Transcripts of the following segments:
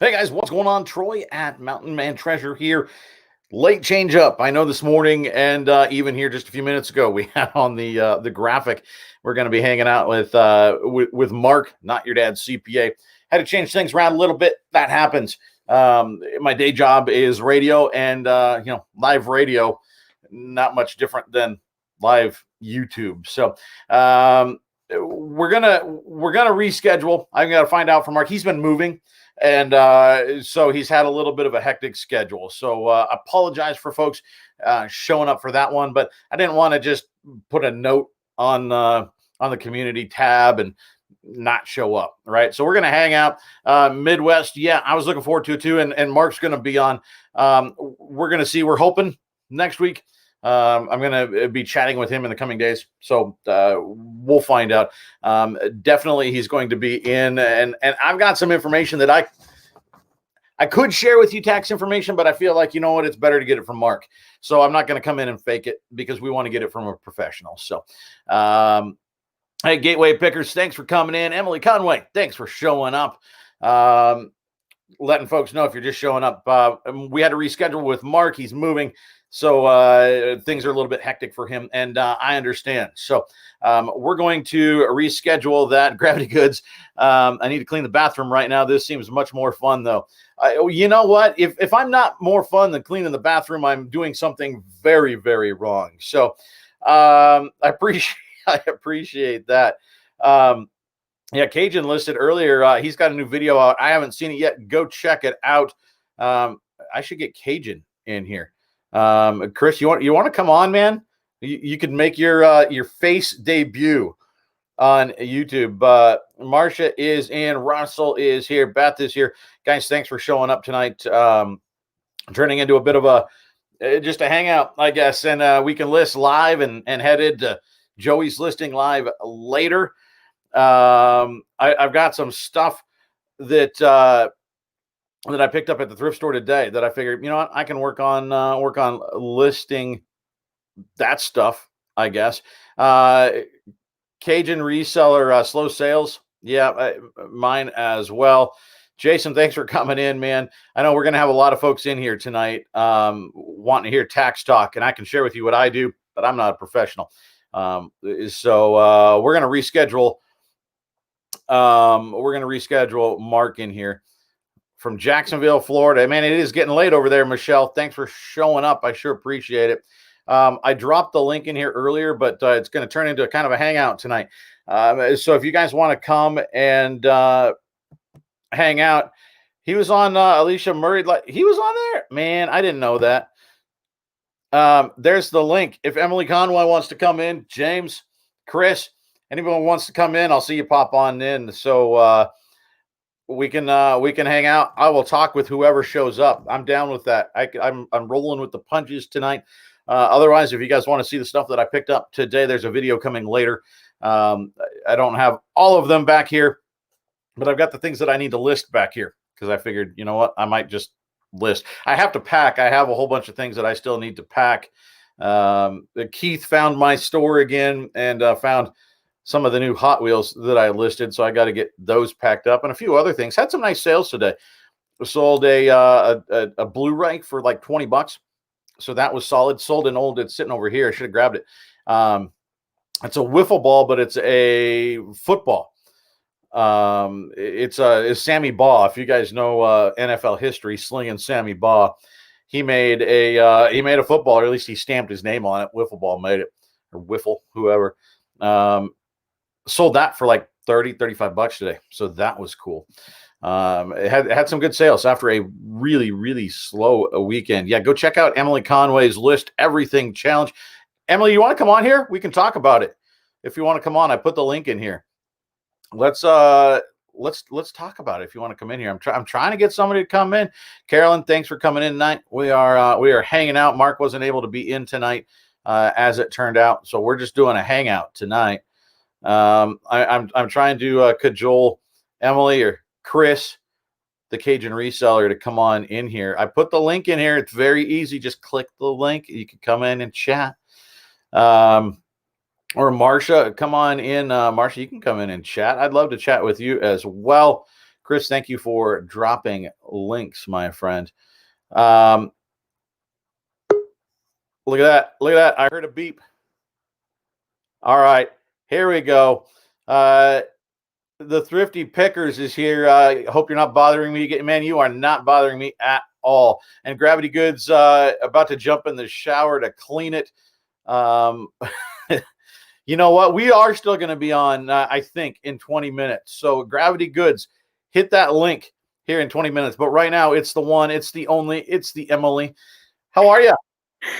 Hey guys, what's going on? Troy at Mountain Man Treasure here. Late change up. I know this morning and even here just a few minutes ago, we had on the graphic. We're going to be hanging out with Mark, not your dad's CPA. Had to change things around a little bit. That happens. My day job is radio, and live radio, not much different than live YouTube. So we're gonna reschedule. I'm gonna find out from Mark. He's been moving. And so he's had a little bit of a hectic schedule. So apologize for folks showing up for that one, but I didn't want to just put a note on the community tab and not show up. Right. So we're going to hang out Midwest. Yeah, I was looking forward to it too. And Mark's going to be on. We're going to see. We're hoping next week. I'm going to be chatting with him in the coming days. So we'll find out. Definitely he's going to be in. And I've got some information that I could share with you, tax information, but I feel like, you know what, it's better to get it from Mark. So I'm not going to come in and fake it because we want to get it from a professional. So, hey, Gateway Pickers, thanks for coming in. Emily Conway, thanks for showing up. Letting folks know if you're just showing up. We had to reschedule with Mark. He's moving. So things are a little bit hectic for him, and I understand. So we're going to reschedule that. Gravity Goods, I need to clean the bathroom right now. This seems much more fun, though. You know what? If I'm not more fun than cleaning the bathroom, I'm doing something very, very wrong. So I appreciate that. Yeah, Cajun listed earlier. He's got a new video out. I haven't seen it yet. Go check it out. I should get Cajun in here. Chris, you want to come on, man? You could make your face debut on YouTube. Marcia is in. Russell is here. Beth is here. Guys, thanks for showing up tonight. Turning into a bit of just a hangout, I guess, and we can list live and headed to Joey's listing live later. I've got some stuff that I picked up at the thrift store today that I figured, you know what, I can work on listing that stuff, I guess. Cajun reseller, slow sales. Yeah, mine as well. Jason, thanks for coming in, man. I know we're going to have a lot of folks in here tonight wanting to hear tax talk, and I can share with you what I do, but I'm not a professional. So we're going to reschedule. We're going to reschedule Mark in here from Jacksonville, Florida. Man, it is getting late over there, Michelle. Thanks for showing up. I sure appreciate it. I dropped the link in here earlier, but it's going to turn into a kind of a hangout tonight. So if you guys want to come and hang out, he was on Alicia Murray. He was on there, man. I didn't know that. There's the link. If Emily Conway wants to come in, James, Chris, anyone wants to come in, I'll see you pop on in. So we can hang out. I will talk with whoever shows up. I'm down with that. I'm rolling with the punches tonight. Otherwise, if you guys want to see the stuff that I picked up today, there's a video coming later. I don't have all of them back here, but I've got the things that I need to list back here because I figured, you know what, I might just list. I have to pack. I have a whole bunch of things that I still need to pack. Keith found my store again and found some of the new Hot Wheels that I listed. So I got to get those packed up and a few other things. Had some nice sales today. Sold a Blu-ray for like $20. So that was solid. Sold an old, it's sitting over here. I should have grabbed it. It's a wiffle ball, but it's a football. It's Sammy Baugh. If you guys know NFL history, slinging Sammy Baugh, he made a football, or at least he stamped his name on it. Wiffle ball made it, or wiffle, whoever. Sold that for like $35 today. So that was cool. It had some good sales after a really, really slow weekend. Yeah, go check out Emily Conway's List Everything Challenge. Emily, you want to come on here? We can talk about it. If you want to come on, I put the link in here. Let's talk about it. If you want to come in here, I'm trying to get somebody to come in. Carolyn, thanks for coming in tonight. We are hanging out. Mark wasn't able to be in tonight, as it turned out. So we're just doing a hangout tonight. I'm trying to cajole Emily or Chris, the Cajun reseller, to come on in here. I put the link in here. It's very easy. Just click the link. You can come in and chat. Or Marcia, come on in. Marcia, you can come in and chat. I'd love to chat with you as well. Chris, thank you for dropping links, my friend. Look at that. Look at that. I heard a beep. All right, here we go. The Thrifty Pickers is here. I hope you're not bothering me. Man, you are not bothering me at all. And Gravity Goods about to jump in the shower to clean it. You know what? We are still going to be on, I think, in 20 minutes. So Gravity Goods, hit that link here in 20 minutes. But right now, it's the one, it's the only, it's the Emily. How are you?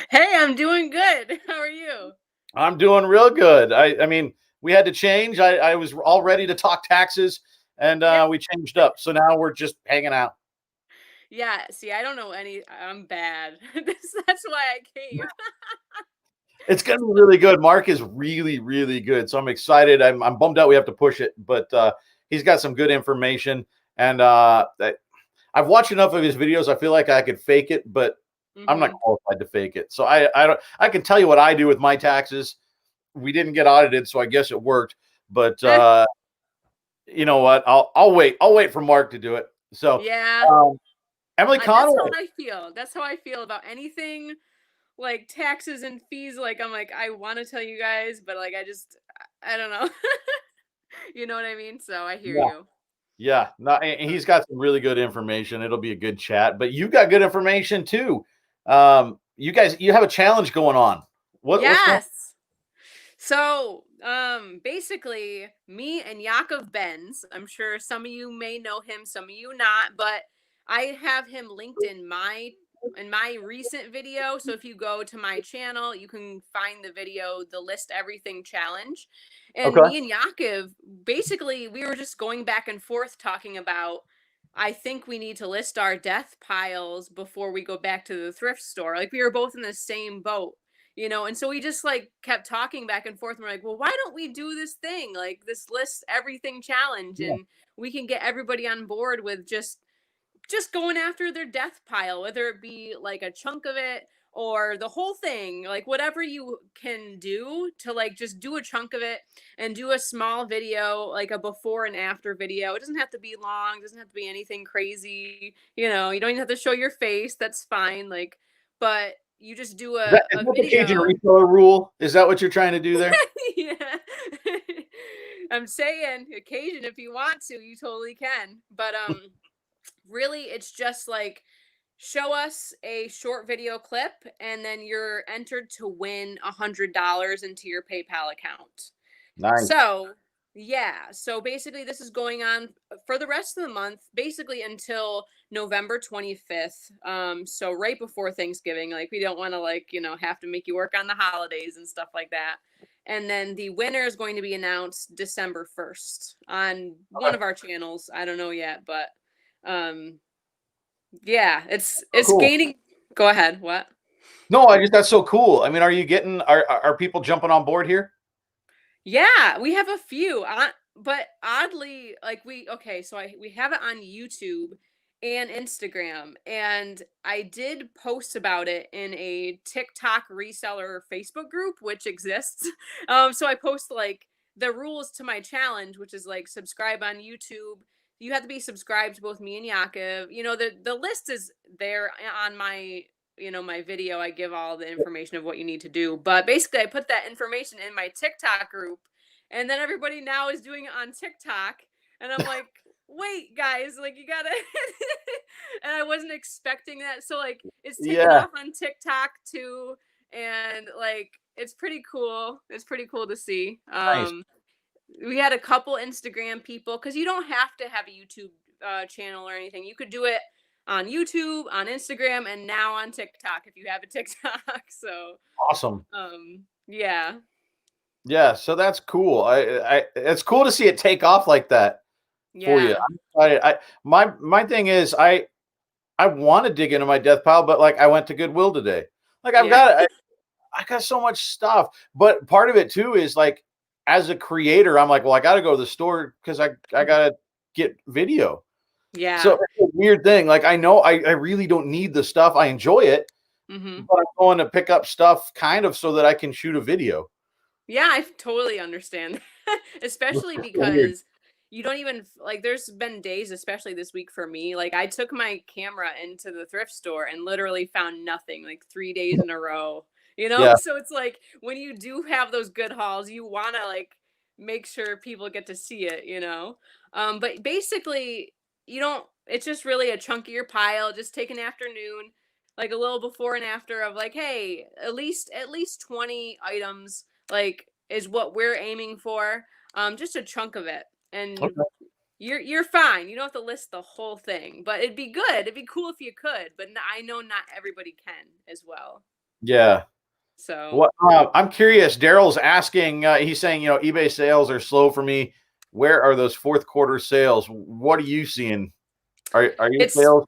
Hey, I'm doing good. How are you? I'm doing real good. I mean, we had to change. I was all ready to talk taxes, and Yep. we changed up. So now we're just hanging out. Yeah, see, I don't know I'm bad. That's why I came. It's going to be really good. Mark is really, really good. So I'm excited. I'm bummed out we have to push it, but he's got some good information. And I've watched enough of his videos. I feel like I could fake it, but I'm not Hmm. qualified to fake it. So I can tell you what I do with my taxes. We didn't get audited, so I guess it worked. But you know what? I'll wait. I'll wait for Mark to do it. So Yeah, Emily that's how Conway. I feel. That's how I feel about anything like taxes and fees. Like, I'm like, I want to tell you guys, but like, I don't know. You know what I mean? So I hear Yeah, you. yeah. No, and he's got some really good information. It'll be a good chat. But you got good information too. You guys, you have a challenge going on. What's going? Yes. So, basically, me and Yakov Benz, I'm sure some of you may know him, some of you not, but I have him linked in my recent video. So if you go to my channel, you can find the video, the List Everything Challenge. And Okay. me and Yakov, basically, we were just going back and forth talking about I think we need to list our death piles before we go back to the thrift store. Like we were both in the same boat, and so we just like kept talking back and forth, and we're like, well, why don't we do this thing, like this list everything challenge, Yeah. and we can get everybody on board with just going after their death pile, whether it be like a chunk of it or the whole thing, like whatever you can do to like just do a chunk of it and do a small video, like a before and after video. It doesn't have to be long, doesn't have to be anything crazy, you don't even have to show your face, that's fine, like, but you just do Is a that the Cajun video. reseller rule? Is that what you're trying to do there? Yeah. I'm saying occasion, if you want to, you totally can, but really it's just like show us a short video clip and then you're entered to win $100 into your PayPal account. Nice. So yeah, so basically this is going on for the rest of the month, basically until November 25th. So right before Thanksgiving, like we don't want to like, have to make you work on the holidays and stuff like that. And then the winner is going to be announced December 1st on one Okay. of our channels. I don't know yet, but um yeah, Oh, it's cool. gaining. Go ahead. What? No, I just that's so cool. I mean, are you getting are people jumping on board here? Yeah, we have a few. But oddly, like okay, so we have it on YouTube and Instagram, and I did post about it in a TikTok reseller Facebook group, which exists. So I post like the rules to my challenge, which is like subscribe on YouTube. You have to be subscribed to both me and Yakov. The list is there on my video. I give all the information of what you need to do, but basically I put that information in my TikTok group, and then everybody now is doing it on TikTok, and I'm like, wait guys, like you gotta and I wasn't expecting that, so like it's taken Yeah. off on TikTok too, and like it's pretty cool to see. Nice. We had a couple Instagram people, because you don't have to have a YouTube channel or anything. You could do it on YouTube, on Instagram, and now on TikTok if you have a TikTok. So, Awesome. yeah, Yeah, so that's cool. It's cool to see it take off like that for you. yeah, I'm excited. My thing is I want to dig into my death pile, but like I went to Goodwill today. Like yeah, I got so much stuff. But part of it too is like as a creator, I'm like, well, I got to go to the store because I got to get video. So yeah. it's a weird thing. Like I know I really don't need the stuff. I enjoy it, Hmm. but I'm going to pick up stuff kind of so that I can shoot a video. Yeah, I totally understand. Especially Weird. because you don't even like, there's been days, especially this week for me, like I took my camera into the thrift store and literally found nothing like 3 days in a row, you know? Yeah. So it's like when you do have those good hauls, you want to like make sure people get to see it, you know? But basically, you don't, it's just really a chunkier pile. Just take an afternoon, like a little before and after of like, hey, at least 20 items, like is what we're aiming for. Just a chunk of it. And Okay. you're fine. You don't have to list the whole thing, but it'd be good. It'd be cool if you could, but I know not everybody can as well. Yeah. So What I'm curious. Daryl's asking. He's saying, eBay sales are slow for me. Where are those fourth quarter sales? What are you seeing? Are your it's sales?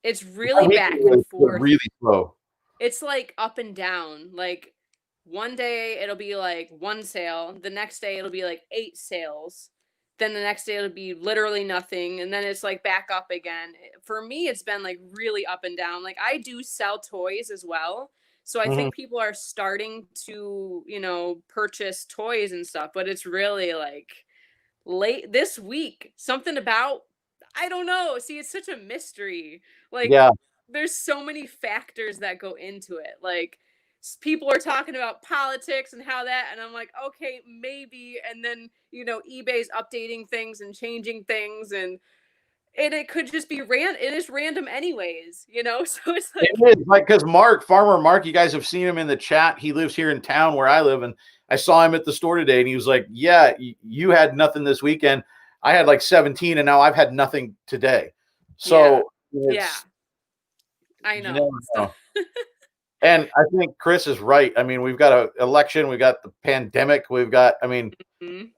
it's My really week back and is forth. really slow. It's like up and down. Like one day it'll be like one sale, the next day it'll be like 8 sales. Then the next day it'll be literally nothing, and then it's like back up again. For me, it's been like really up and down. Like I do sell toys as well. So I Mhm. think people are starting to, purchase toys and stuff, but it's really like late this week. Something about, I don't know. See, it's such a mystery. Like Yeah. there's so many factors that go into it. Like people are talking about politics and how that, and I'm like, okay, maybe. And then, eBay's updating things and changing things, and it could just be it is random anyways. So it's like, It is like because Farmer Mark, you guys have seen him in the chat. He lives here in town where I live, and I saw him at the store today, and he was like, "Yeah, you had nothing this weekend. I had like 17, and now I've had nothing today." yeah. So Yeah, it's I you never know. So know. And I think Chris is right. I mean, we've got an election, we've got the pandemic, we've got. I mean, mhm.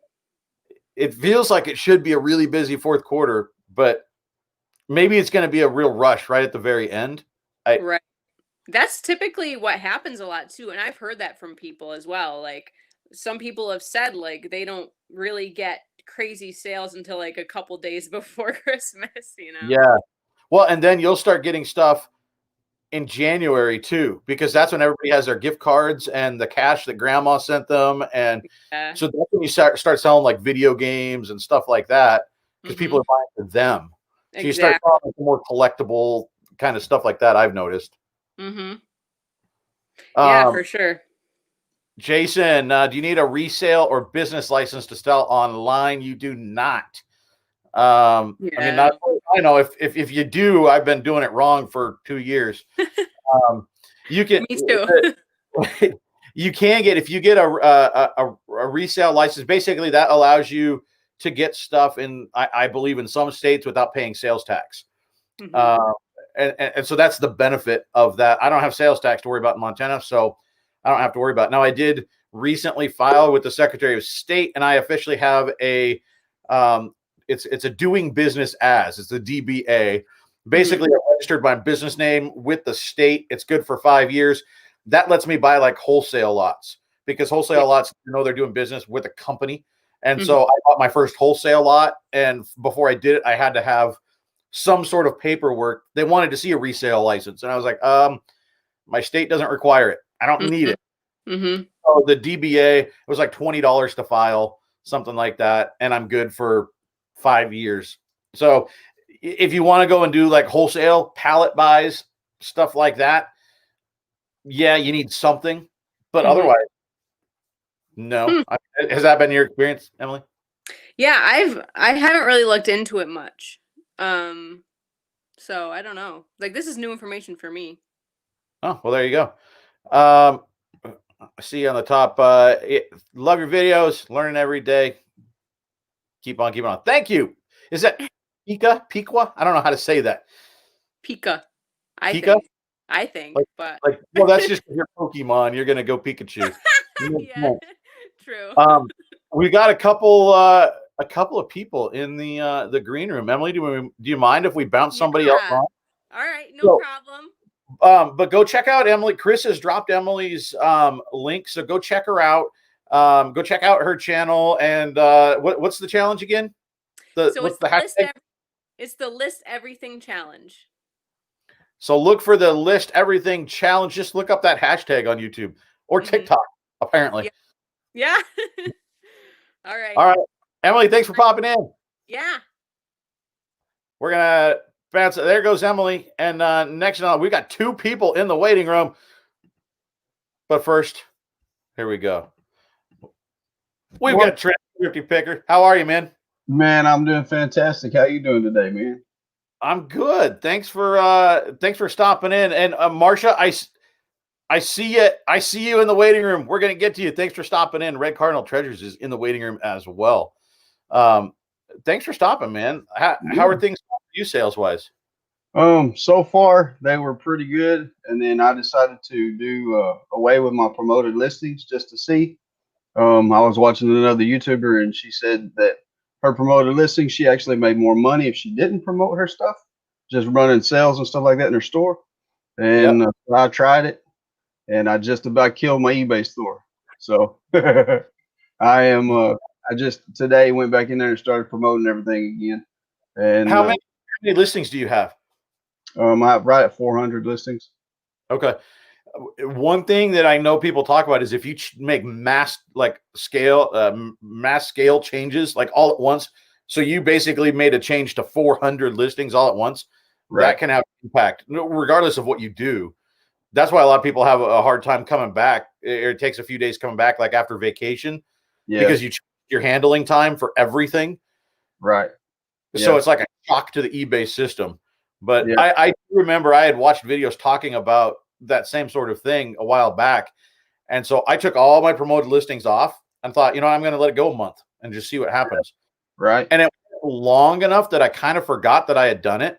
it feels like it should be a really busy fourth quarter, but maybe it's going to be a real rush right at the very end. I Right. That's typically what happens a lot too, and I've heard that from people as well. Like some people have said like they don't really get crazy sales until like a couple days before Christmas. Yeah. Well, and then you'll start getting stuff in January too, because that's when everybody has their gift cards and the cash that grandma sent them. And Yeah. so that's when you start selling like video games and stuff like that because people Mhm. are buying for them. So you start selling Exactly. like more collectible kind of stuff like that, I've noticed. Mhm. Yeah, Um, for sure. Jason, do you need a resale or business license to sell online? You do not. I mean, not, Yeah. I know if you do, I've been doing it wrong for 2 years. Um, you can Me too. you can get if you get a resale license. Basically, that allows you to get stuff in I believe in some states without paying sales tax. Mhm. Uh, and so that's the benefit of that. I don't have sales tax to worry about in Montana, so I don't have to worry about it. Now, I did recently file with the Secretary of State, and I officially have a it's a doing business as it's a DBA. Mhm. Basically, I registered my business name with the state. It's good for 5 years. That lets me buy like wholesale lots because Yeah. wholesale lots, they're doing business with a company. And Mhm. so I bought my first wholesale lot. And before I did it, I had to have some sort of paperwork. They wanted to see a resale license. And I was like, my state doesn't require it. I don't need Mhm. it. Mhm. So the DBA, it was like $20 to file, something like that. And I'm good for 5 years. So if you want to go and do like wholesale pallet buys, stuff like that, yeah, you need something. But Mhm. otherwise, no. Hmm. Has that been your experience, Emily? Yeah, I haven't really looked into it much. Um, so I don't know. Like this is new information for me. Oh, well, there you go. I see you on the top. Love your videos, learning every day. Keep on keeping on. Thank you. Is that Pika? I don't know how to say that. Pika, I Pika? think. I think, Like, but well, that's just your Pokemon. You're gonna go Pikachu. yeah, true. Um, we got a couple of people in the green room. Emily, do you mind if we bounce somebody else Yeah. on? All right, no So, problem. but go check out Emily. Chris has dropped Emily's link, so go check her out. Go check out her channel. And what's the challenge again? So What's the hashtag? it's the list everything challenge. So look for the list everything challenge. Just look up that hashtag on YouTube or Mhm. TikTok, apparently. Yeah. Yeah. All right. All right. Emily, thanks for popping in. Yeah. We're gonna bounce. There goes Emily. And next on, we got 2 people in the waiting room. But first, here we go. We've got Trent, Thrifty Picker. How are you, man? Man, I'm doing fantastic. How you doing today, man? I'm good. Thanks for stopping in. And Marcia, I see you. I see you in the waiting room. We're gonna get to you. Thanks for stopping in. Red Cardinal Treasures is in the waiting room as well. Thanks for stopping, man. How are things for you sales wise? So far they were pretty good, and then I decided to do away with my promoted listings just to see. I was watching another YouTuber, and she said that her promoted listings, she actually made more money if she didn't promote her stuff, just running sales and stuff like that in her store. And Yep. I tried it, and I just about killed my eBay store. So I am. I just today went back in there and started promoting everything again. And How many listings do you have? I'm right at 400 listings. Okay. One thing that I know people talk about is if you make mass scale changes like all at once. So you basically made a change to 400 listings all at once. Right. That can have impact regardless of what you do. That's why a lot of people have a hard time coming back. It takes a few days coming back, like after vacation, because you change your handling time for everything. Right. So it's like a shock to the eBay system. But I remember I had watched videos talking about that same sort of thing a while back. And so I took all my promoted listings off and thought, I'm going to let it go a month and just see what happens. Right. And it went long enough that I kind of forgot that I had done it.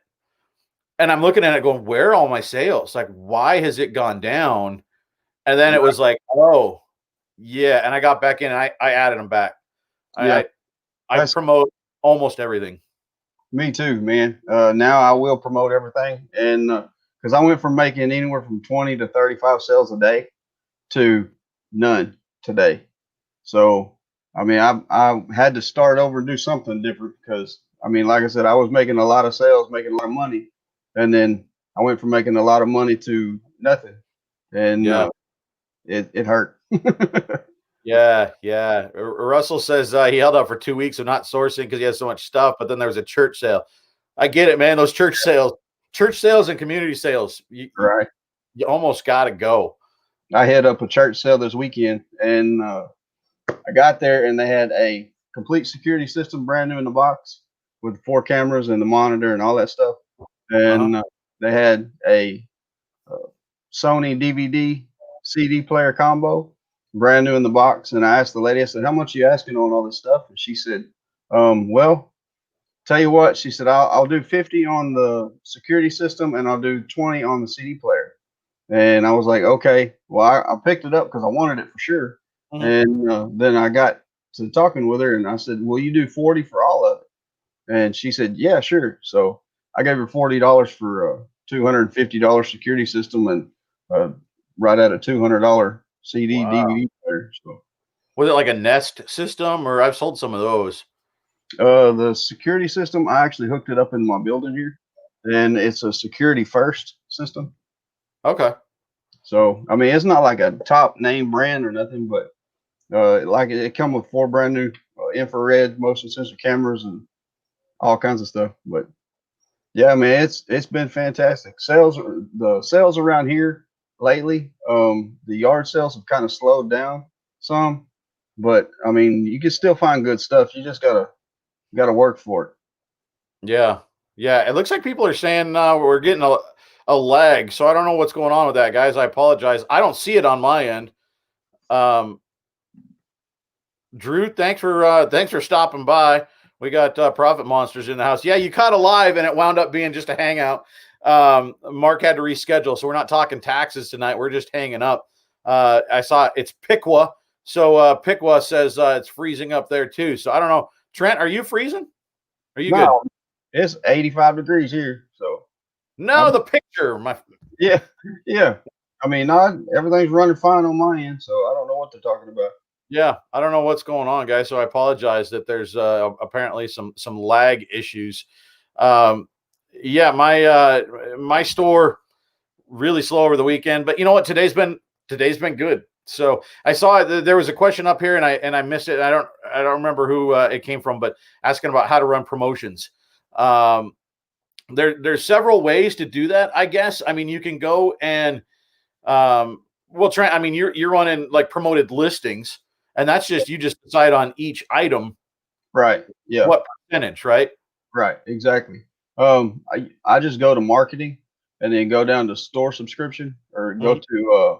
And I'm looking at it going, where are all my sales? Like, why has it gone down? And then it was like, oh, yeah. And I got back in and I added them back. I promote almost everything. Me too, man. Now I will promote everything. And because I went from making anywhere from 20 to 35 sales a day to none today. So, I mean, I had to start over and do something different because, I mean, like I said, I was making a lot of sales, making a lot of money. And then I went from making a lot of money to nothing. And it hurt. Yeah. Russell says he held out for 2 weeks of not sourcing because he has so much stuff, but then there was a church sale. I get it, man. Those church sales and community sales, you almost got to go. I hit up a church sale this weekend, and I got there, and they had a complete security system, brand new in the box, with 4 cameras and the monitor and all that stuff. And they had a Sony DVD CD player combo, brand new in the box. And I asked the lady, I said, how much are you asking on all this stuff? And she said, well, tell you what, she said, I'll do 50 on the security system and I'll do 20 on the CD player. And I was like, okay, well, I picked it up because I wanted it for sure. And then I got to talking with her and I said, will you do 40 for all of it? And she said, yeah, sure. So I gave her $40 for a $250 security system and right at a $200 CD DVD player. So was it like a Nest system, or I've sold some of those? The security system, I actually hooked it up in my building here, and it's a security first system. Okay. So I mean, it's not like a top name brand or nothing, but like it come with 4 brand new infrared motion sensor cameras and all kinds of stuff. But yeah, man, it's been fantastic. The sales around here lately, the yard sales have kind of slowed down some, but I mean, you can still find good stuff. You just gotta work for it. Yeah. It looks like people are saying we're getting a lag, so I don't know what's going on with that, guys. I apologize. I don't see it on my end. Drew, thanks for stopping by. We got Profit Monsters in the house. Yeah, you caught a live and it wound up being just a hangout. Mark had to reschedule, so we're not talking taxes tonight. We're just hanging up. I saw it's Pickwa. So Pickwa says it's freezing up there too. So I don't know. Trent, are you freezing? Are you good? It's 85 degrees here. So no, the picture. Yeah. I mean, everything's running fine on my end, so I don't know what they're talking about. Yeah, I don't know what's going on, guys. So I apologize that there's apparently some lag issues. Yeah, my store really slow over the weekend, but you know what? Today's been good. So I saw there was a question up here, and I missed it. I don't remember who it came from, but asking about how to run promotions. There's several ways to do that, I guess. I mean, you can go and we'll try. I mean, you're running like promoted listings, and that's just you just decide on each item, Right. Yeah. what percentage, right? Right. Exactly. I just go to marketing and then go down to store subscription or go to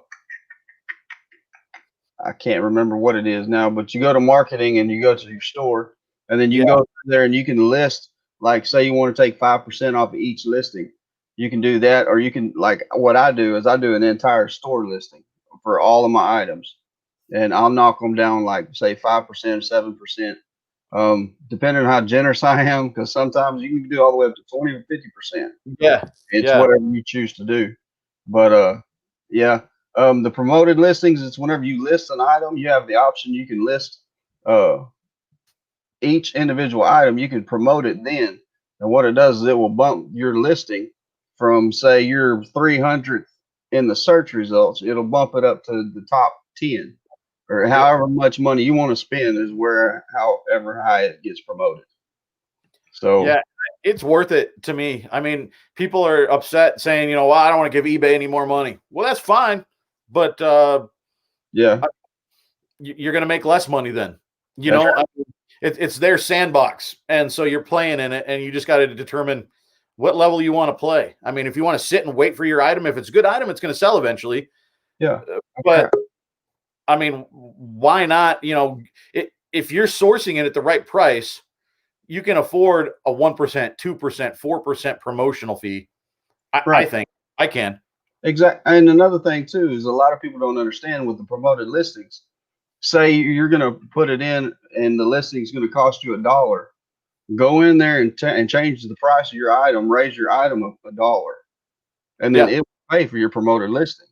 I can't remember what it is now, but you go to marketing and you go to your store, and then you Yeah. can go there and you can list, like, say you want to take 5% off of each listing. You can do that, or you can, like, what I do is I do an entire store listing for all of my items, and I'll knock them down, like, say 5%, 7%, depending on how generous I am, because sometimes you can do all the way up to 20 or 50%. Yeah. It's Yeah. whatever you choose to do. But yeah. The promoted listings, it's whenever you list an item, you have the option you can list uh each individual item, you can promote it then. And what it does is it will bump your listing from, say, your 300th in the search results, it'll bump it up to the top 10, or Yep. however much money you want to spend is where however high it gets promoted. So Yeah, it's worth it to me. I mean, people are upset saying, well, I don't want to give eBay any more money. Well, that's fine, but yeah, you're going to make less money then. You that's know, right. I mean, it's their sandbox, and so you're playing in it, and you just got to determine what level you want to play. I mean, if you want to sit and wait for your item, if it's a good item, it's going to sell eventually. Yeah, But I mean, why not? If you're sourcing it at the right price, you can afford a 1%, 2%, 4% promotional fee. I right. think I can. Exactly. And another thing too is a lot of people don't understand with the promoted listings. Say you're going to put it in and the listing is going to cost you $1. Go in there and change the price of your item, raise your item up $1, and then Yeah. it will pay for your promoted listing.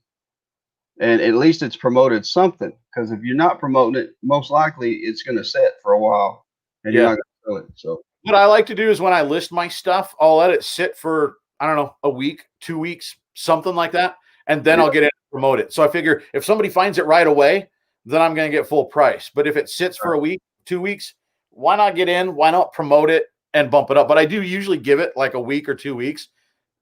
And at least it's promoted something, because if you're not promoting it, most likely it's going to sit for a while and you're Yeah. not going to sell it. So What I like to do is when I list my stuff, I'll let it sit for, I don't know, a week, 2 weeks, something like that. And then yeah, I'll get it and promote it. So I figure if somebody finds it right away, then I'm going to get full price. But if it sits for a week, 2 weeks, why not get in? Why not promote it and bump it up? But I do usually give it like a week or 2 weeks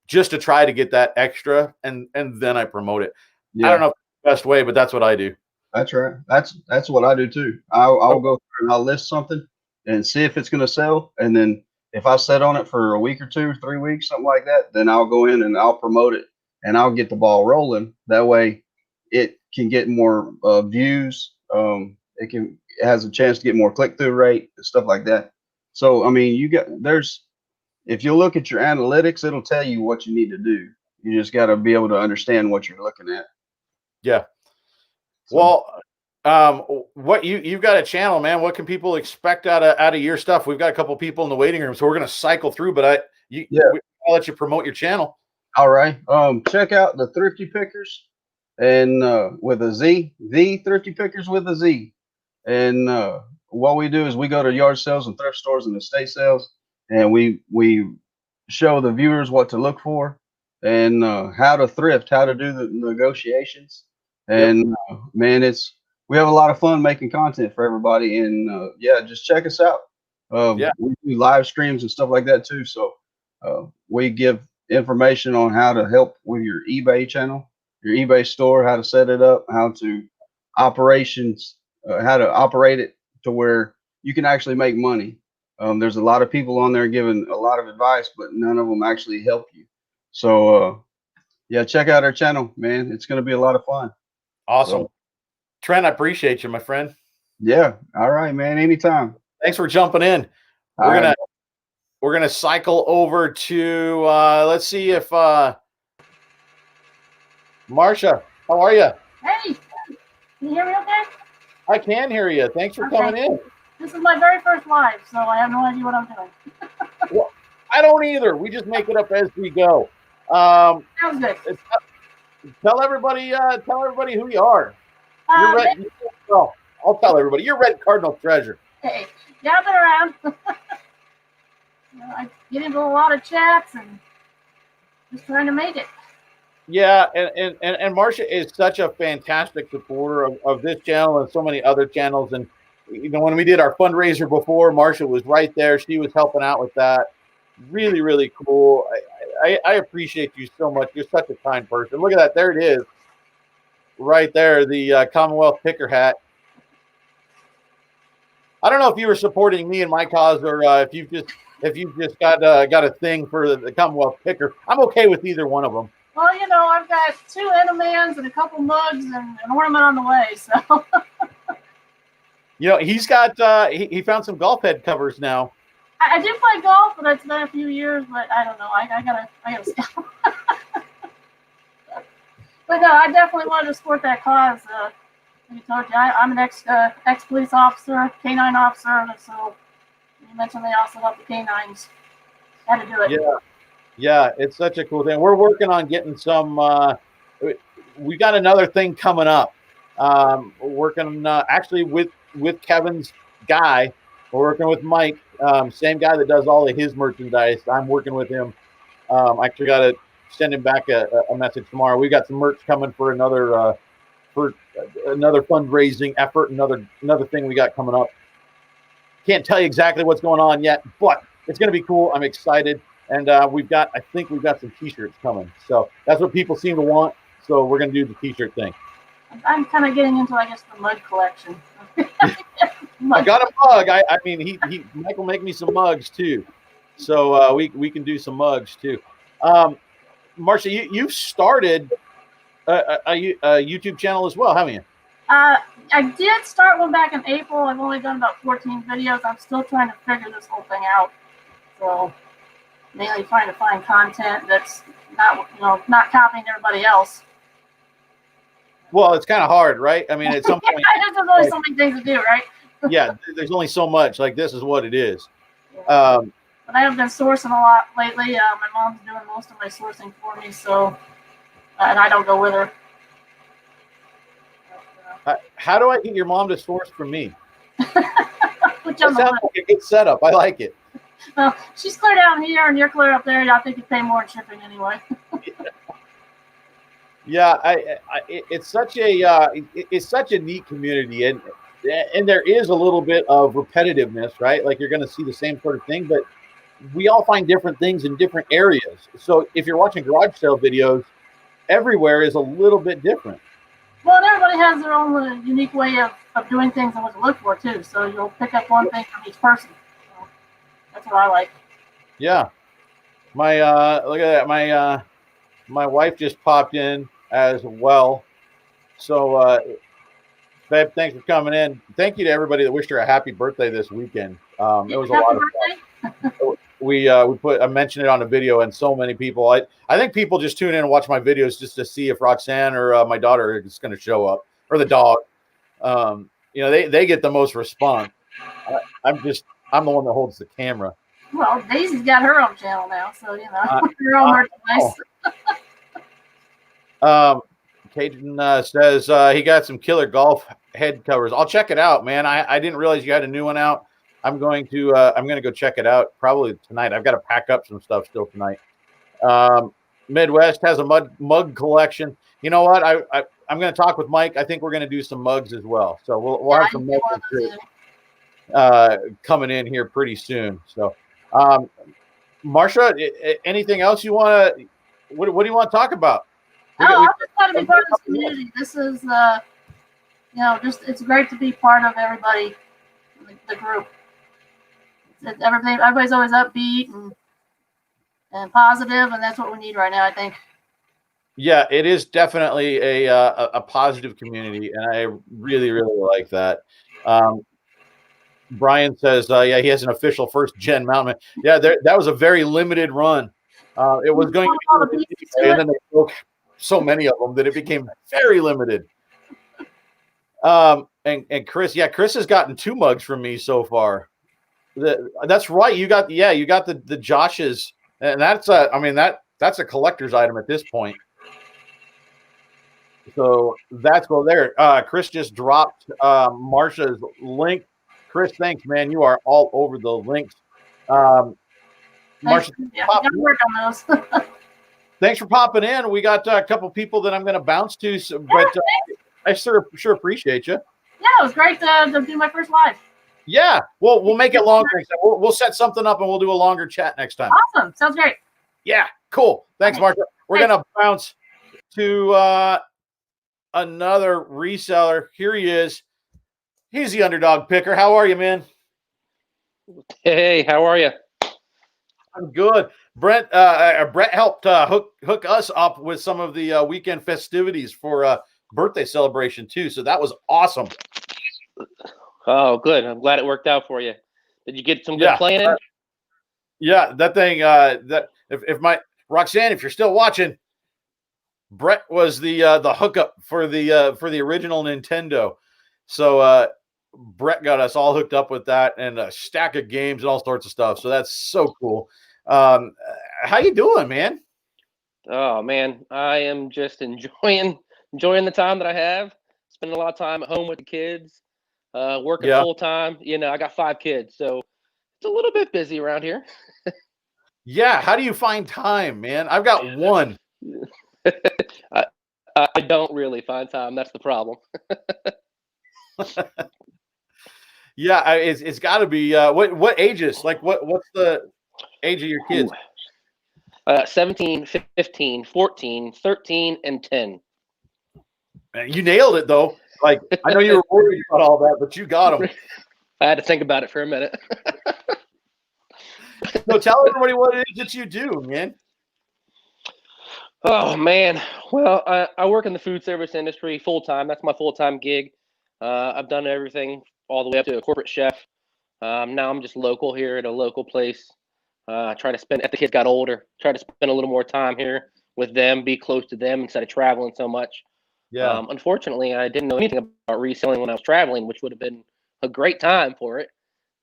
just to try to get that extra. And then I promote it. I don't yeah. know if it's the best way, but that's what I do. That's right. That's what I do too. I'll Oh, go through and I'll list something and see if it's going to sell, and then if I set on it for a week or 2 or 3 weeks, something like that, then I'll go in and I'll promote it and I'll get the ball rolling. That way, it can get more views. It has a chance to get more click through rate and stuff like that. So I mean, if you look at your analytics, it'll tell you what you need to do. You just got to be able to understand what you're looking at. yeah. So. Well, what you've got a channel, man. What can people expect out of your stuff? We've got a couple people in the waiting room, so we're going to cycle through. But I'll let you promote your channel. All right. Check out the Thrifty Pickers, and with a Z, the Thrifty Pickers with a Z. And what we do is we go to yard sales and thrift stores and estate sales, and we show the viewers what to look for and how to thrift, how to do the negotiations. Yep. And man, we have a lot of fun making content for everybody. And yeah, just check us out. Yeah. We do live streams and stuff like that too. So we give information on how to help with your eBay channel, your eBay store, how to set it up, how to operate it to where you can actually make money. There's a lot of people on there giving a lot of advice, but none of them actually help you. So yeah, check out our channel, man. It's going to be a lot of fun. Awesome. So, Trent, I appreciate you, my friend. yeah. All right, man. Anytime. Thanks for jumping in. We're gonna cycle over to let's see if Marcia, how are you? Hey, can you hear me okay? I can hear you. Thanks for coming in. This is my very first live, so I have no idea what I'm doing. Well, I don't either. We just make it up as we go. Sounds good. Tell everybody who you are. Well, I'll tell everybody. You're Red Cardinal Treasure. Hey, gather around. I get into a lot of chats and just trying to make it. Yeah, and Marcia is such a fantastic supporter of this channel and so many other channels. And when we did our fundraiser before, Marcia was right there. She was helping out with that. Really, really cool. I appreciate you so much. You're such a kind person. Look at that. There it is, right there. The Commonwealth Picker hat. I don't know if you were supporting me and my cause, or if you've just got a thing for the Commonwealth Picker. I'm okay with either one of them. Well, I've got 2 Endermans and a couple mugs and an ornament on the way. So. He's got he found some golf head covers now. I do play golf, but it's been a few years. But I don't know. I gotta stop. But no, I definitely wanted to support that cause. Like I told you, I'm an ex police officer, canine officer. So you mentioned they also help the canines. Had to do it. Yeah, it's such a cool thing. We're working on getting some. We got another thing coming up. Working actually with Kevin's guy. We're working with Mike, same guy that does all of his merchandise. I'm working with him. I actually got to send him back a message tomorrow. We got some merch coming for another fundraising effort. Another thing we got coming up. Can't tell you exactly what's going on yet, but it's going to be cool. I'm excited, and I think we've got some T-shirts coming. So that's what people seem to want. So we're going to do the T-shirt thing. I'm kind of getting into, I guess, the mug collection. I got a mug. I mean, Mike will make me some mugs too, so we can do some mugs too. Marcia, you've started a YouTube channel as well, haven't you? I did start one back in April. I've only done about 14 videos. I'm still trying to figure this whole thing out. So mainly trying to find content that's not copying everybody else. Well, it's kind of hard, right? I mean, at some point, there's only so many things to do, right? Yeah, there's only so much. Like, this is what it is. Yeah. But I have been sourcing a lot lately. My mom's doing most of my sourcing for me, so and I don't go with her. How do I get your mom to source for me? Which sounds like a good setup. I like it. Well, she's clear down here, and you're clear up there. I think you pay more in shipping anyway. Yeah, it's such a neat community, and there is a little bit of repetitiveness, right? Like, you're going to see the same sort of thing, but we all find different things in different areas. So if you're watching garage sale videos, everywhere is a little bit different. Well, and everybody has their own unique way of doing things and what to look for too. So you'll pick up one thing from each person. So that's what I like. Yeah, my look at that. My wife just popped in as well. So, babe, thanks for coming in. Thank you to everybody that wished her a happy birthday this weekend. It was a lot of fun. I mentioned it on a video, and so many people. I think people just tune in and watch my videos just to see if Roxanne or my daughter is going to show up, or the dog. They get the most response. I'm the one that holds the camera. Well, Daisy's got her own channel now, so her own merchandise. Cajun says he got some killer golf head covers. I'll check it out, man. I didn't realize you had a new one out. I'm going to go check it out probably tonight. I've got to pack up some stuff still tonight. Midwest has a mug collection. You know what? I'm going to talk with Mike. I think we're going to do some mugs as well. So we'll have some mugs coming in here pretty soon. So, Marcia, anything else you want to? What do you want to talk about? I'm just glad to be part of this community. This is, it's great to be part of everybody, the group. Everybody's always upbeat and positive, and that's what we need right now, I think. Yeah, it is definitely a positive community, and I really, really like that. Brian says, yeah, he has an official first-gen mountain. Yeah, that was a very limited run. It was going to be, and then they broke so many of them that it became very limited. And Chris, Chris has gotten 2 mugs from me so far. That's right. You got the Josh's, and that's a collector's item at this point. So that's well there. Chris just dropped Marcia's link. Chris, thanks, man. You are all over the links. Marcia, gotta work on those. thanks for popping in. We got a couple people that I'm going to bounce to, but I sure appreciate you. Yeah, it was great to do my first live. Yeah, we'll make it longer. We'll set something up and we'll do a longer chat next time. Awesome. Sounds great. Yeah, cool. Thanks, Okay. Marcia. We're going to bounce to another reseller. Here he is. He's the underdog picker. How are you, man? Hey, how are you? I'm good. Brent helped hook us up with some of the weekend festivities for birthday celebration too. So that was awesome. Oh, good. I'm glad it worked out for you. Did you get some good playing in? Yeah, that thing. That if my Roxanne, if you're still watching, Brett was the hookup for the original Nintendo. So Brett got us all hooked up with that and a stack of games and all sorts of stuff. So that's so cool. How you doing, man? Oh man, I am just enjoying the time that I have. Spending a lot of time at home with the kids, working full time. You know, I got 5 kids, so it's a little bit busy around here. Yeah, how do you find time, man? I've got 1. I don't really find time. That's the problem. Yeah, it's got to be what ages? Like what's the age of your kids? 17, 15, 14, 13, and 10. Man, you nailed it though. Like I know you were worried about all that, but you got them. I had to think about it for a minute. So tell everybody what it is that you do, man. Oh man, well, I work in the food service industry full time. That's my full time gig. I've done everything all the way up to a corporate chef. Now I'm just local here at a local place. Try to spend, as the kids got older, try to spend a little more time here with them, be close to them instead of traveling so much. Yeah. Unfortunately, I didn't know anything about reselling when I was traveling, which would have been a great time for it.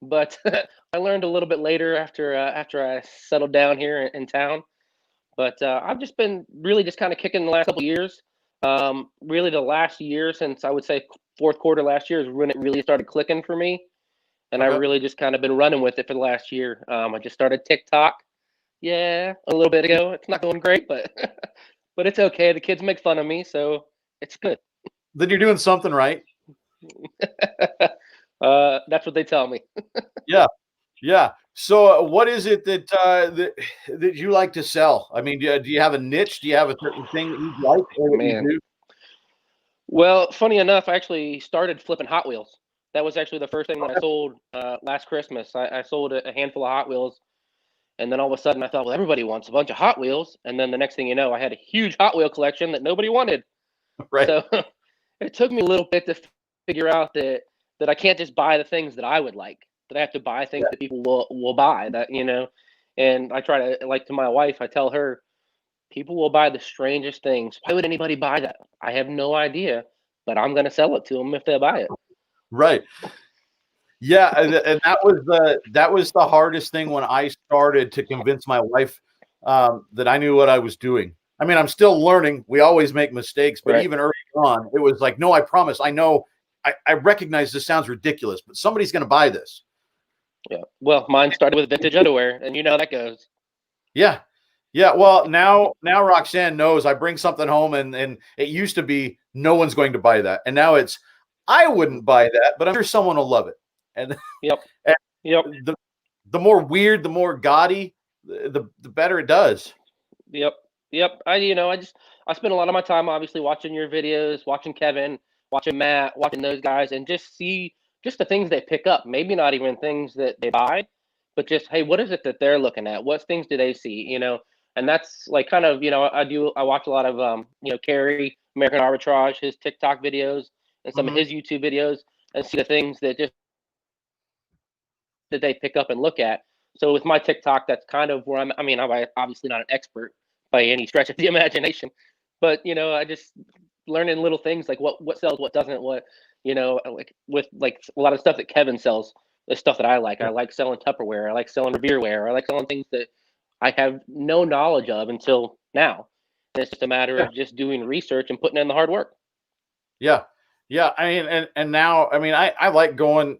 But I learned a little bit later after I settled down here in town. But I've just been really just kind of kicking the last couple of years. Really, the last year since I would say fourth quarter last year is when it really started clicking for me. And I really just kind of been running with it for the last year. I just started TikTok. Yeah, a little bit ago. It's not going great, but but it's okay. The kids make fun of me, so it's good. Then you're doing something right. That's what they tell me. Yeah. So what is it that you like to sell? I mean, do you have a niche? Do you have a certain thing that you like or that you do? Well, funny enough, I actually started flipping Hot Wheels. That was actually the first thing that I sold last Christmas. I sold a handful of Hot Wheels. And then all of a sudden I thought, well, everybody wants a bunch of Hot Wheels. And then the next thing you know, I had a huge Hot Wheel collection that nobody wanted. Right. So it took me a little bit to figure out that I can't just buy the things that I would like, that I have to buy things that people will buy, that, you know. And I try to, like, to my wife, I tell her, people will buy the strangest things. Why would anybody buy that? I have no idea, but I'm going to sell it to them if they buy it. Right. Yeah, and that was the hardest thing when I started to convince my wife that I knew what I was doing. I mean, I'm still learning. We always make mistakes, but even early on, it was like, no, I promise. I know. I recognize this sounds ridiculous, but somebody's going to buy this. Yeah. Well, mine started with vintage underwear, and you know how that goes. Yeah. Yeah. Well, now Roxanne knows I bring something home, and it used to be no one's going to buy that, and now it's I wouldn't buy that, but I'm sure someone will love it. And the more weird, the more gaudy, the better it does. Yep. I spend a lot of my time obviously watching your videos, watching Kevin, watching Matt, watching those guys, and just see just the things they pick up. Maybe not even things that they buy, but just, hey, what is it that they're looking at? What things do they see? You know, and that's like kind of, I watch a lot of Kerry, American Arbitrage, his TikTok videos and some of his YouTube videos, and see the things that they pick up and look at. So with my TikTok, that's kind of where I'm obviously not an expert by any stretch of the imagination, but I just learning little things like what sells, what doesn't, what, like with like a lot of stuff that Kevin sells, the stuff that I like. I like selling Tupperware. I like selling beerware. I like selling things that I have no knowledge of until now. And it's just a matter of just doing research and putting in the hard work. Yeah. Yeah, I mean, and now, I mean, I like going,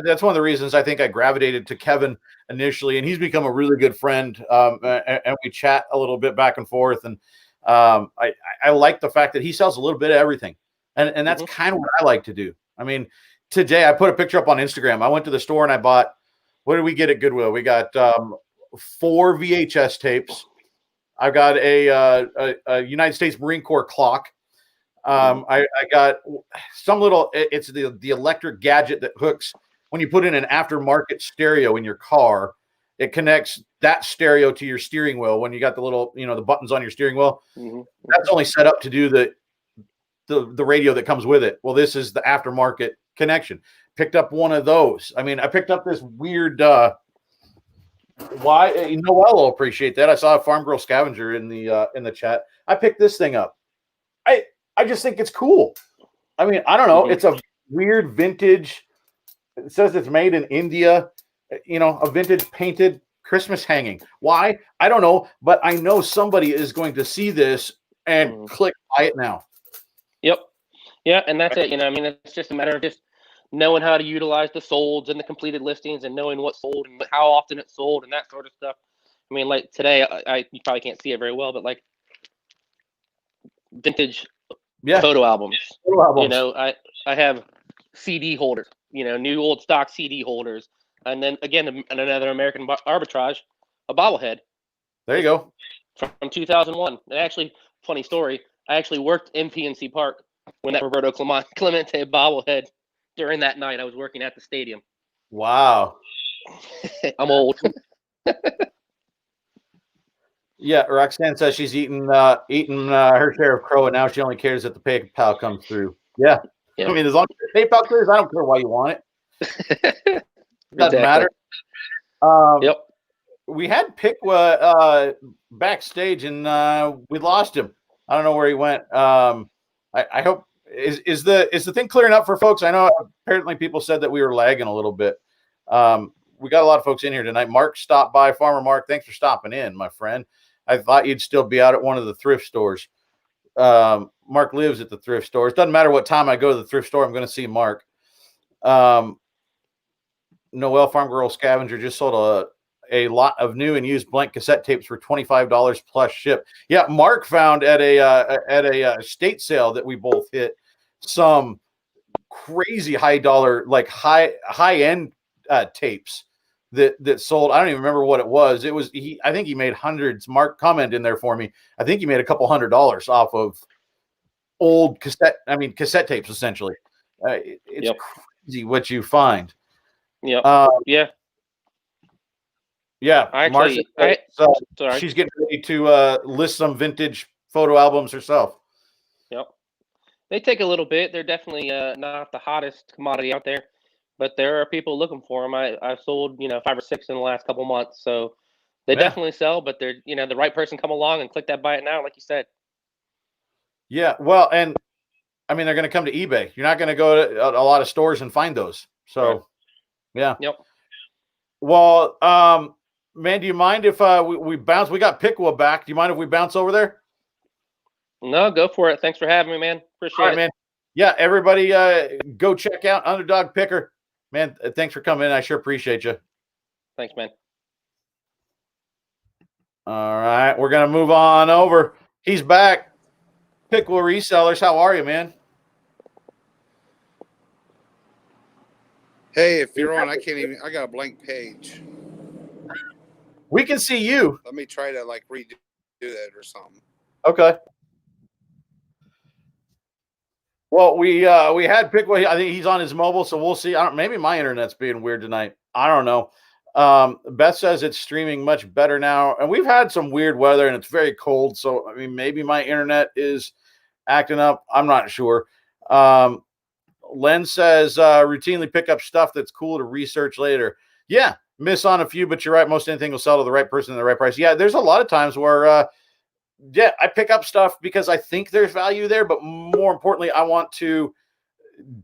that's one of the reasons I think I gravitated to Kevin initially, and he's become a really good friend. And we chat a little bit back and forth, and I like the fact that he sells a little bit of everything, and that's kind of what I like to do. I mean, today I put a picture up on Instagram. I went to the store and I bought, what did we get at Goodwill? We got 4 VHS tapes. I got a United States Marine Corps clock. I got some little, it's the electric gadget that hooks when you put in an aftermarket stereo in your car. It connects that stereo to your steering wheel when you got the little, the buttons on your steering wheel. That's only set up to do the radio that comes with it. Well, this is the aftermarket connection. Picked up one of those. I mean, I picked up this weird Noel will appreciate that. I saw a Farm Girl Scavenger in the chat. I picked this thing up. I just think it's cool. I mean, I don't know. It's a weird vintage. It says it's made in India, a vintage painted Christmas hanging. Why? I don't know, but I know somebody is going to see this and click buy it now. Yep. Yeah, and that's it. I mean, it's just a matter of just knowing how to utilize the solds and the completed listings and knowing what sold and how often it's sold and that sort of stuff. I mean, like today, you probably can't see it very well, but like vintage photo albums. I have CD holders, new old stock CD holders. And then again, another American arbitrage, a bobblehead. There you go. From 2001. And actually, funny story, I actually worked in PNC Park when that Roberto Clemente bobblehead, during that night, I was working at the stadium. Wow. I'm old. Yeah, Roxanne says she's eaten her share of crow, and now she only cares if the PayPal comes through. Yeah. I mean, as long as the PayPal clears, I don't care why you want it. Doesn't matter. Yep. We had Pickwa backstage, and we lost him. I don't know where he went. I hope is the thing clearing up for folks? I know apparently people said that we were lagging a little bit. We got a lot of folks in here tonight. Mark stopped by. Farmer Mark, thanks for stopping in, my friend. I thought you'd still be out at one of the thrift stores. Mark lives at the thrift stores. Doesn't matter what time I go to the thrift store, I'm going to see Mark. Noel Farm Girl Scavenger just sold a lot of new and used blank cassette tapes for $25 plus ship. Yeah, Mark found at a estate sale that we both hit some crazy high dollar, like high end tapes that sold. I don't even remember what it was. It was I think he made hundreds. Mark comment in there for me. I think he made a couple $100 off of old cassette tapes essentially. It's crazy what you find. Yeah. Yeah, actually, Marcia, she's getting ready to list some vintage photo albums herself. Yep. They take a little bit. They're definitely not the hottest commodity out there, but there are people looking for them. I've sold 5 or 6 in the last couple months, so they definitely sell. But they're the right person come along and click that buy it now, like you said. Yeah, well, and I mean they're going to come to eBay. You're not going to go to a lot of stores and find those. So, yeah. Yep. Well, man, do you mind if we bounce? We got Pickwa back. Do you mind if we bounce over there? No, go for it. Thanks for having me, man. Appreciate it. Man. Yeah, everybody go check out Underdog Picker. Man, thanks for coming in. I sure appreciate you. Thanks, man. All right, we're going to move on over. He's back. Pickle Resellers, how are you, man? Hey, if you're on, I got a blank page. We can see you. Let me try to redo that or something. Okay. Well, we had Pickwa. I think he's on his mobile, so we'll see. Maybe my internet's being weird tonight. I don't know. Beth says it's streaming much better now, and we've had some weird weather, and it's very cold. So I mean, maybe my internet is acting up. I'm not sure. Len says routinely pick up stuff that's cool to research later. Yeah, miss on a few, but you're right. Most anything will sell to the right person at the right price. Yeah, there's a lot of times where I pick up stuff because I think there's value there, but more importantly, I want to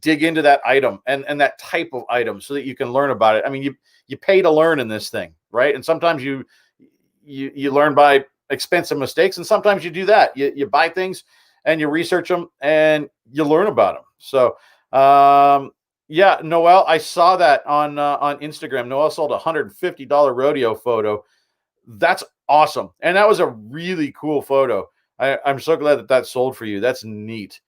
dig into that item and that type of item so that you can learn about it. I mean, you pay to learn in this thing, right? And sometimes you learn by expensive mistakes, and sometimes you do that. You buy things and you research them and you learn about them. So, yeah, Noel, I saw that on Instagram. Noel sold a $150 rodeo photo. That's awesome, and that was a really cool photo. I'm so glad that sold for you. That's neat.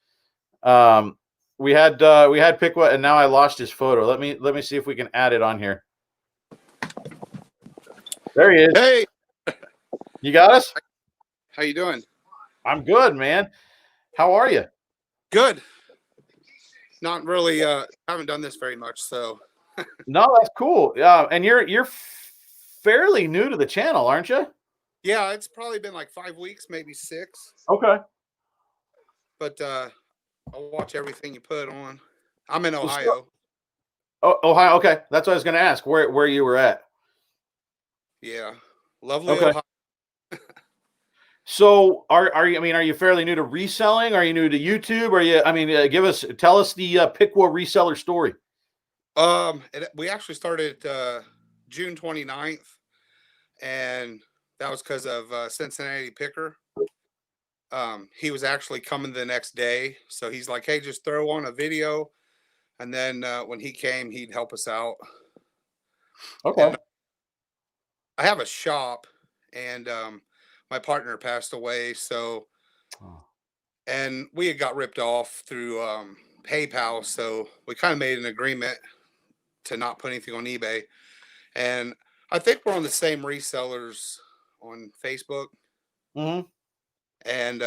We had Pickwa, and now I lost his photo. Let me see if we can add it on here. There he is. Hey, You got us? how you doing? I'm good, man. How are you? Good. Not really. Haven't done this very much, so. No, that's cool. Yeah, and you're fairly new to the channel, aren't you? Yeah, it's probably been like 5 weeks, maybe 6. Okay. But I'll watch everything you put on. I'm in Ohio. Oh, Ohio. Okay, that's what I was going to ask. Where you were at? Yeah, lovely Okay. Ohio. So are you? I mean, are you fairly new to reselling? Are you new to YouTube? Are you? I mean, tell us the Pickwa reseller story. We actually started June 29th, and that was because of Cincinnati Picker. He was actually coming the next day, so he's like, "Hey, just throw on a video," and then when he came, he'd help us out. Okay. And I have a shop, and my partner passed away, so and we had got ripped off through PayPal, so we kind of made an agreement to not put anything on eBay. And I think we're on the same resellers on Facebook. Mm-hmm. And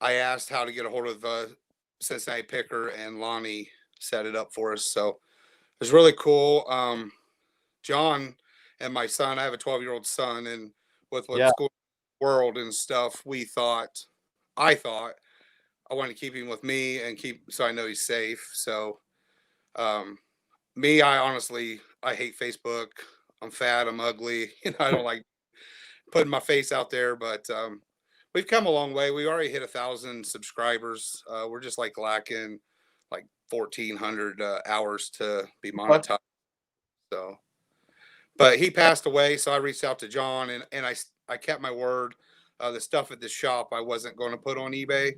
I asked how to get a hold of Cincinnati Picker, and Lonnie set it up for us. So it was really cool. John and my son, I have a 12-year-old son, and with what's going on in the world and stuff, I thought I wanted to keep him with me and so I know he's safe. So me, I hate Facebook. I'm fat, I'm ugly. I don't like putting my face out there, but we've come a long way. We already hit 1,000 subscribers. We're just like lacking like 1,400 hours to be monetized. So, but he passed away, so I reached out to John, and I kept my word. The stuff at the shop I wasn't going to put on eBay,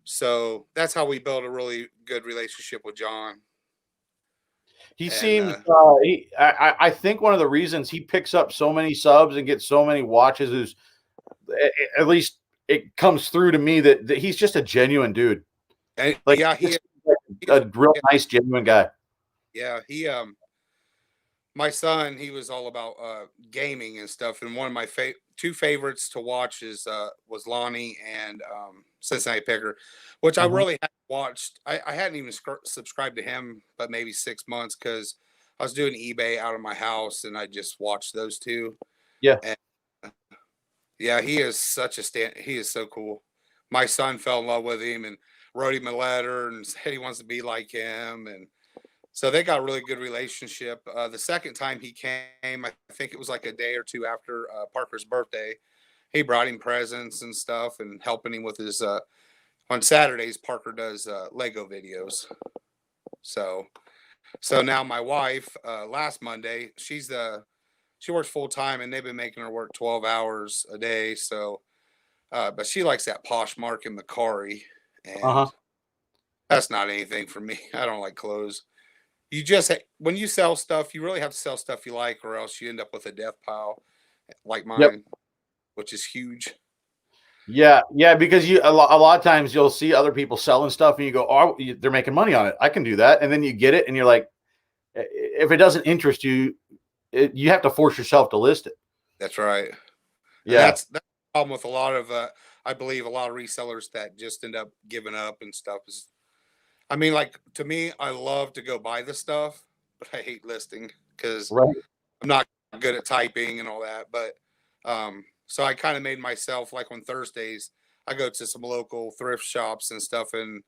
so that's how we built a really good relationship with John. He seems. I think one of the reasons he picks up so many subs and gets so many watches is, at least it comes through to me that he's just a genuine dude. And like, yeah, he's a real nice, genuine guy. Yeah, my son, he was all about gaming and stuff, and one of my two favorites to watch was Lonnie and Cincinnati Picker, which I really hadn't watched. I hadn't even subscribed to him, but maybe 6 months, because I was doing eBay out of my house, and I just watched those two. Yeah, and, yeah, he is he is so cool. My son fell in love with him and wrote him a letter and said he wants to be like him, and so they got a really good relationship. The second time he came, I think it was like a day or two after Parker's birthday. He brought him presents and stuff and helping him with his, on Saturdays, Parker does Lego videos. So now my wife, last Monday, she works full time, and they've been making her work 12 hours a day. So, but she likes that Poshmark and Macari, and that's not anything for me. I don't like clothes. You just, when you sell stuff, you really have to sell stuff you like, or else you end up with a death pile like mine, which is huge. Yeah, because a lot of times you'll see other people selling stuff and you go, "Oh, they're making money on it. I can do that." And then you get it and you're like, if it doesn't interest you, you have to force yourself to list it. That's right. Yeah, and that's the problem with a lot of I believe a lot of resellers that just end up giving up and stuff. Is, I mean, like, to me, I love to go buy the stuff, but I hate listing because I'm not good at typing and all that. But so I kind of made myself, like, on Thursdays, I go to some local thrift shops and stuff, and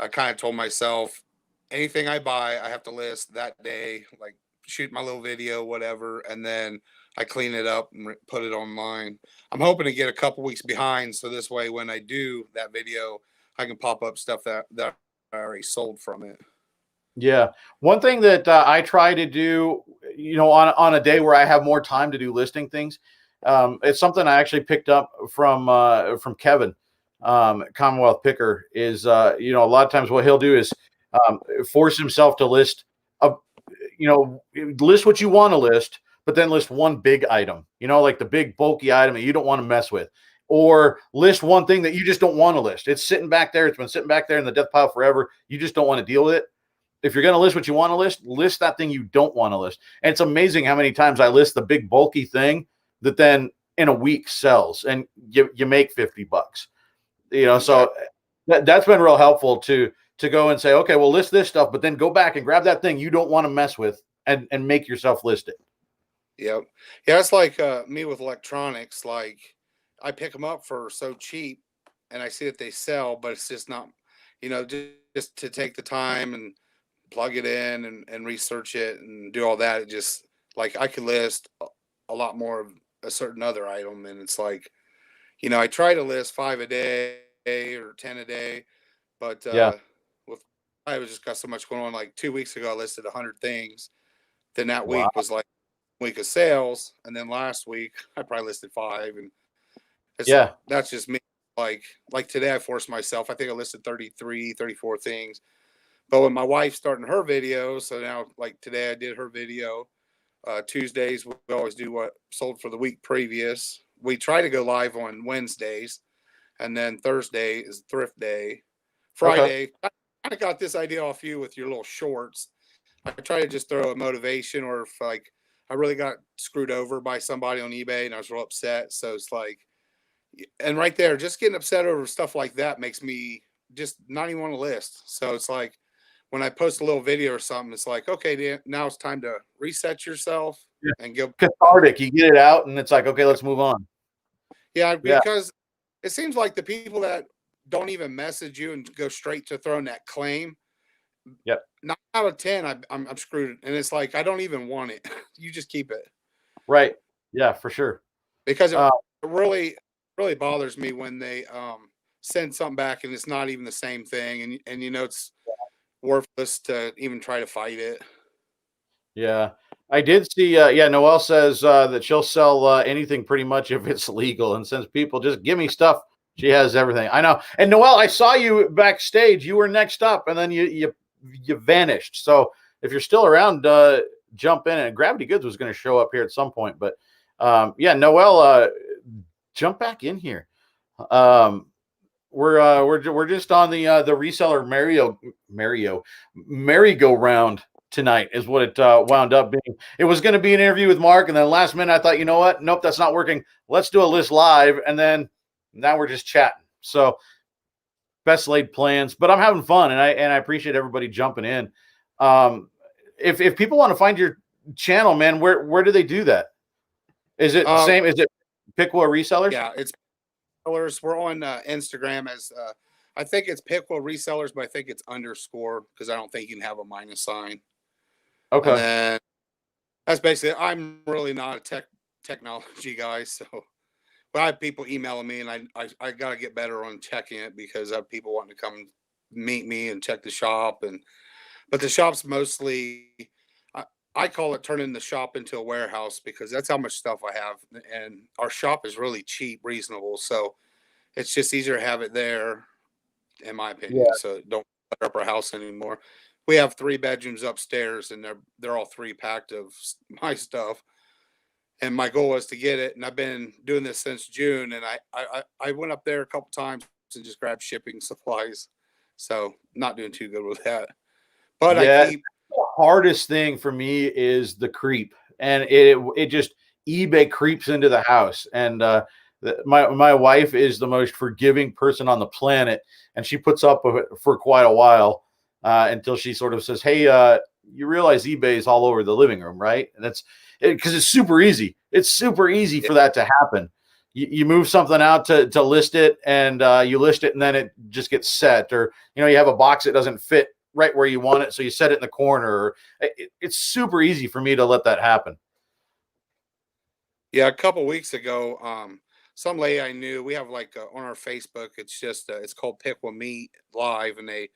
I kind of told myself anything I buy, I have to list that day, like shoot my little video, whatever, and then I clean it up and put it online. I'm hoping to get a couple weeks behind, so this way when I do that video, I can pop up stuff that I already sold from it. Yeah. One thing that I try to do, on a day where I have more time to do listing things, it's something I actually picked up from Kevin. Commonwealth Picker is, you know, a lot of times what he'll do is force himself to list a, you know, list what you want to list, but then list one big item, you know, like the big bulky item that you don't want to mess with, or list one thing that you just don't want to list. It's sitting back there. It's been sitting back there in the death pile forever. You just don't want to deal with it. If you're going to list what you want to list that thing you don't want to list. And it's amazing how many times I list the big bulky thing that then in a week sells and you make $50. You know, so that's been real helpful to go and say, okay, well, list this stuff, but then go back and grab that thing you don't want to mess with and make yourself list it. Yep. Yeah, it's like me with electronics. Like I pick them up for so cheap and I see that they sell, but it's just not, you know, just to take the time and plug it in and research it and do all that. It just like I could list a lot more of a certain other item. And it's like, you know, I try to list 5 a day or 10 a day, but Yeah. with I was just got so much going on. Like 2 weeks ago, I listed 100 things. Then that Wow. week was like week of sales, and then last week I probably listed 5, and that's just me. Like today, I forced myself. I think I listed 33, 34 things. But when my wife's starting her video, so now like today I did her video. Tuesdays we always do what sold for the week previous. We try to go live on Wednesdays, and then Thursday is thrift day. Friday, I kind of got this idea off you with your little shorts. I try to just throw a motivation, or if like I really got screwed over by somebody on eBay and I was real upset. So it's like, and right there, just getting upset over stuff like that makes me just not even want to list. So it's like when I post a little video or something, it's like, okay, Dan, now it's time to reset yourself and go cathartic. You get it out and it's like, okay, let's move on. Yeah, because it seems like the people that don't even message you and go straight to throwing that claim. Yep. 9 out of 10, I'm screwed, and it's like I don't even want it. You just keep it. Right. Yeah, for sure. Because it really bothers me when they send something back and it's not even the same thing, and you know it's worthless to even try to fight it. Yeah. I did see, Noelle says that she'll sell anything pretty much if it's legal. And since people just give me stuff, she has everything. I know. And Noelle, I saw you backstage. You were next up, and then you vanished. So if you're still around, jump in. And Gravity Goods was going to show up here at some point. But Noelle, jump back in here. We're just on the reseller merry-go-round tonight is what it wound up being. It was going to be an interview with Mark, and then last minute I thought, you know what? Nope, that's not working. Let's do a list live, and then now we're just chatting. So best laid plans, but I'm having fun, and I appreciate everybody jumping in. If people want to find your channel, man, where do they do that? Is it the same? Is it Pickle Resellers? Yeah, it's resellers. We're on Instagram as I think it's Pickle Resellers, but I think it's underscore because I don't think you can have a minus sign. Okay. And then that's basically. I'm really not a technology guy, so but I have people emailing me, and I got to get better on checking it because I have people wanting to come meet me and check the shop, but the shop's mostly. I call it turning the shop into a warehouse because that's how much stuff I have, and our shop is really cheap, reasonable, so it's just easier to have it there, in my opinion. Yeah. So don't clutter up our house anymore. We have 3 bedrooms upstairs, and they're all 3 packed of my stuff. And my goal was to get it, and I've been doing this since June. And I went up there a couple times and just grabbed shipping supplies. So not doing too good with that. But the hardest thing for me is the creep, and it just eBay creeps into the house. And my wife is the most forgiving person on the planet, and she puts up with it for quite a while. Until she sort of says, hey, you realize eBay is all over the living room, right? And that's because it's super easy. It's super easy for that to happen. You move something out to list it, and you list it, and then it just gets set. Or, you know, you have a box that doesn't fit right where you want it, so you set it in the corner. It's super easy for me to let that happen. Yeah, a couple weeks ago, some lady I knew, we have like on our Facebook, it's just it's called Pickle Meat Live, and they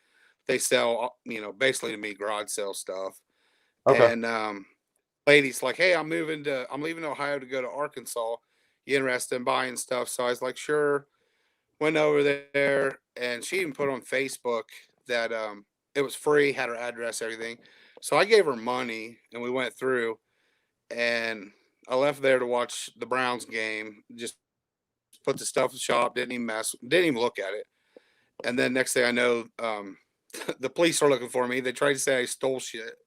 sell, you know, basically to me garage sale stuff. Okay. And ladies like, hey, I'm leaving Ohio to go to Arkansas. You interested in buying stuff? So I was like, sure. went over there, and she even put on Facebook that it was free, had her address, everything. So I gave her money, and we went through, and I left there to watch the Browns game. Just put the stuff in the shop, didn't even look at it. And then next thing I know, the police are looking for me. They tried to say I stole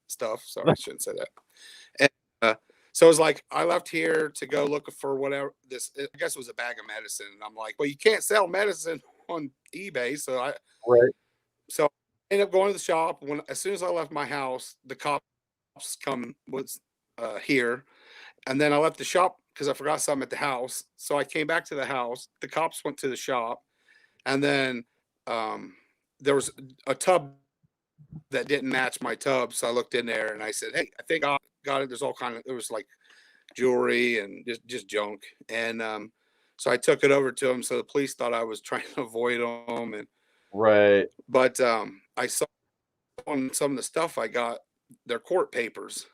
stuff. Sorry, I shouldn't say that. And so it was like I left here to go looking for whatever this. I guess it was a bag of medicine. And I'm like, well, you can't sell medicine on eBay. So I ended up going to the shop. As soon as I left my house, the cops was here, and then I left the shop because I forgot something at the house. So I came back to the house. The cops went to the shop, and then there was a tub that didn't match my tub. So I looked in there and I said, hey, I think I got it. There's all kind of, it was like jewelry and just junk. And so I took it over to them. So the police thought I was trying to avoid them. And but I saw on some of the stuff I got their court papers.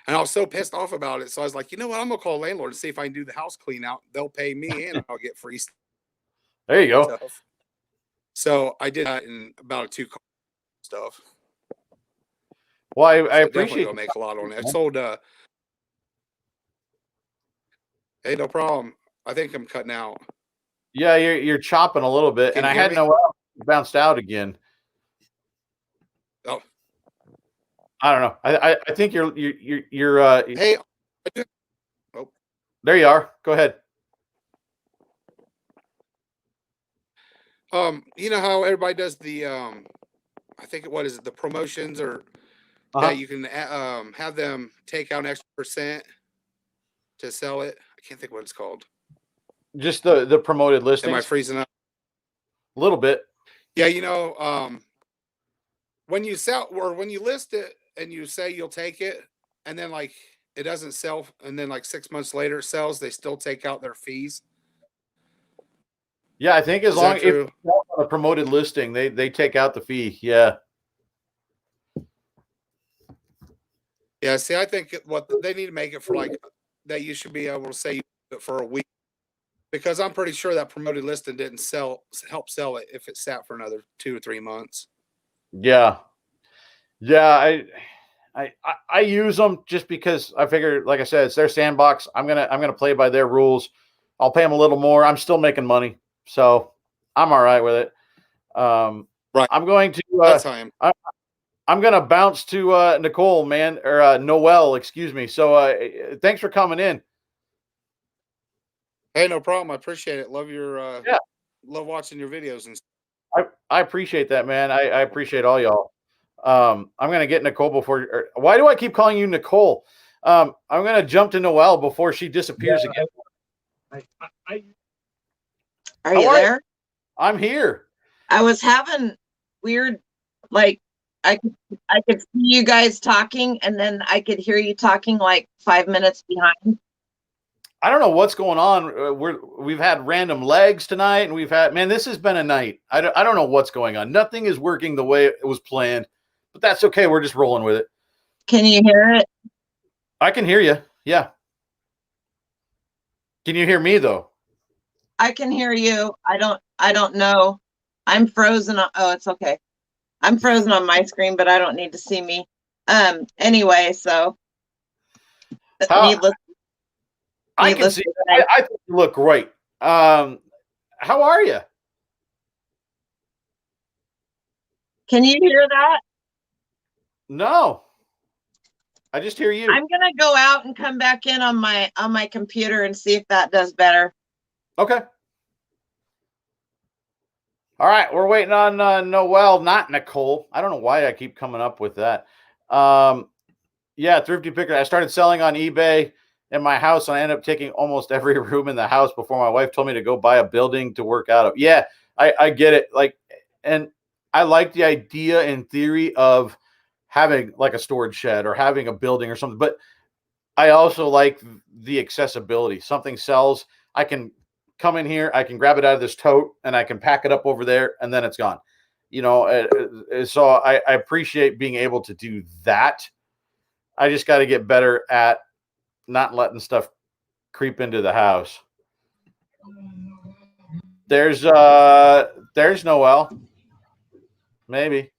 And I was so pissed off about it. So I was like, you know what? I'm going to call a landlord and see if I can do the house clean out. They'll pay me and I'll get free stuff. There you go. So I did that in about 2 stuff. Well, I So appreciate it. Make a lot on it. I sold, hey, no problem. I think I'm cutting out. Yeah, you're chopping a little bit. Can and I hear had me? Noel bounced out again. Oh, I don't know. I think you're hey, there you are. Go ahead. You know how everybody does the I think what is it, the promotions or that you can have them take out an extra percent to sell it. I can't think what it's called. Just the promoted listings. Am I freezing up? A little bit. Yeah, you know, when you sell or when you list it and you say you'll take it, and then like it doesn't sell, and then like 6 months later it sells, they still take out their fees. Yeah, I think as long as it's a promoted listing, they take out the fee. Yeah. Yeah, see, I think what they need to make it for like that you should be able to say for a week, because I'm pretty sure that promoted listing didn't help sell it if it sat for another 2 or 3 months. Yeah. Yeah, I use them just because I figure, like I said, it's their sandbox. I'm gonna play by their rules. I'll pay them a little more. I'm still making money, so I'm all right with it. Right. I'm going to. That's how I'm gonna bounce to Nicole, man, or Noel, excuse me. So thanks for coming in. Hey, no problem. I appreciate it. Love your love watching your videos and stuff. I appreciate that, man. I appreciate all y'all. I'm gonna get Nicole before. Why do I keep calling you Nicole? I'm gonna jump to Noelle before she disappears again. Are you there? I'm here. I was having weird, like I could see you guys talking, and then I could hear you talking like 5 minutes behind. I don't know what's going on. We've had random legs tonight, and we've had, man, this has been a night. I don't know what's going on. Nothing is working the way it was planned, but that's okay. We're just rolling with it. Can you hear it? I can hear you. Yeah. Can you hear me though? I can hear you. I don't know. I'm frozen. Oh, it's okay. I'm frozen on my screen, but I don't need to see me. Anyway, so needless. I can see. I think you look great. How are you? Can you hear that? No. I just hear you. I'm gonna go out and come back in on my computer and see if that does better. Okay. All right, we're waiting on Noelle, not Nicole. I don't know why I keep coming up with that. Yeah, Thrifty Picker. I started selling on eBay in my house, and I ended up taking almost every room in the house before my wife told me to go buy a building to work out of. Yeah, I get it. Like, and I like the idea in theory of having like a storage shed or having a building or something, but I also like the accessibility. Something sells, I can come in here, I can grab it out of this tote, and I can pack it up over there, and then it's gone. You know, so I appreciate being able to do that. I just got to get better at not letting stuff creep into the house. There's Noel. Maybe.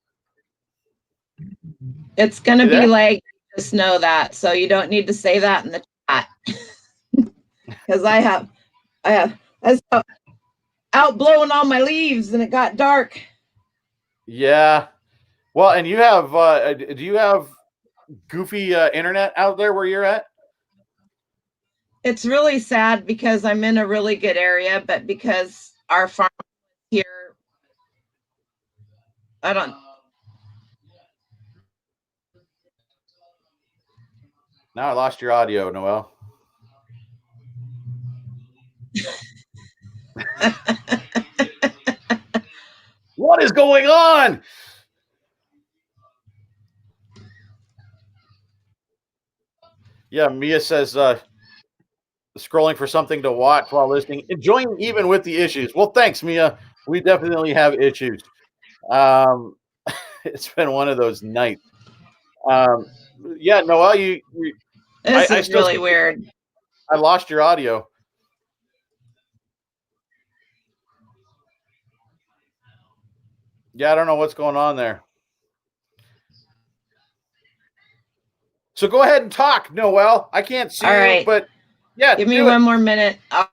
It's gonna You be there? like, just know that. So you don't need to say that in the chat. Because I was out blowing all my leaves and it got dark. Yeah. Well, and you have do you have goofy internet out there where you're at? It's really sad because I'm in a really good area, but because our farm here, I don't. Now I lost your audio, Noel. What is going on? Yeah, Mia says scrolling for something to watch while listening, enjoying even with the issues. Well, thanks, Mia. We definitely have issues. It's been one of those nights. Yeah, Noel, This I is still really weird. I lost your audio. Yeah, I don't know what's going on there. So go ahead and talk, Noel. I can't see All you, right. but yeah, Give me one more minute. I'll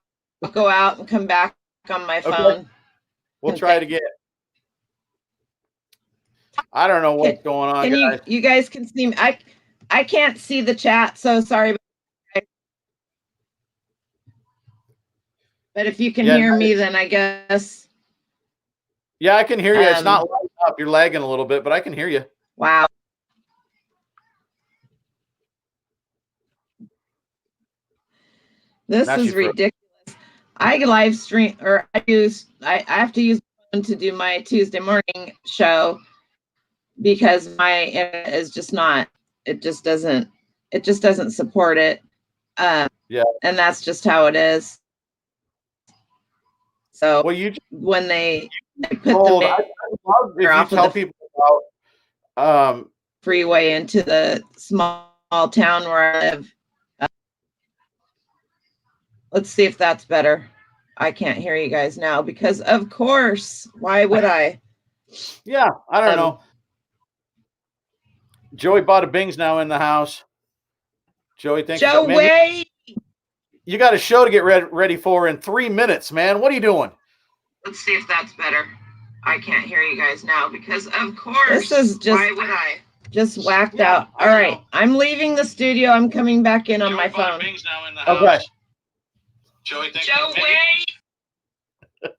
go out and come back on my phone. We'll try it again. I don't know what's going on, guys. You guys can see me. I can't see the chat, so sorry. But if you can hear me, then I guess. Yeah, I can hear you. It's not lighting up. You're lagging a little bit, but I can hear you. Wow. This is ridiculous. I live stream, or I have to use my phone to do my Tuesday morning show because my internet is just not. It just doesn't support it. Yeah. And that's just how it is. So well, when they put I love if you tell people about freeway into the small town where I live. Let's see if that's better. I can't hear you guys now because, of course, why would I? Yeah, I don't know. Joey Bada Bing's now in the house. Joey, thank you. Man, you got a show to get ready for in 3 minutes, man. What are you doing? Let's see if that's better. I can't hear you guys now because, of course, this is just, why would I? Just whacked out. All right, I'm leaving the studio. I'm coming back in on my phone. Bing's now in the house. Okay. Joey, thank you.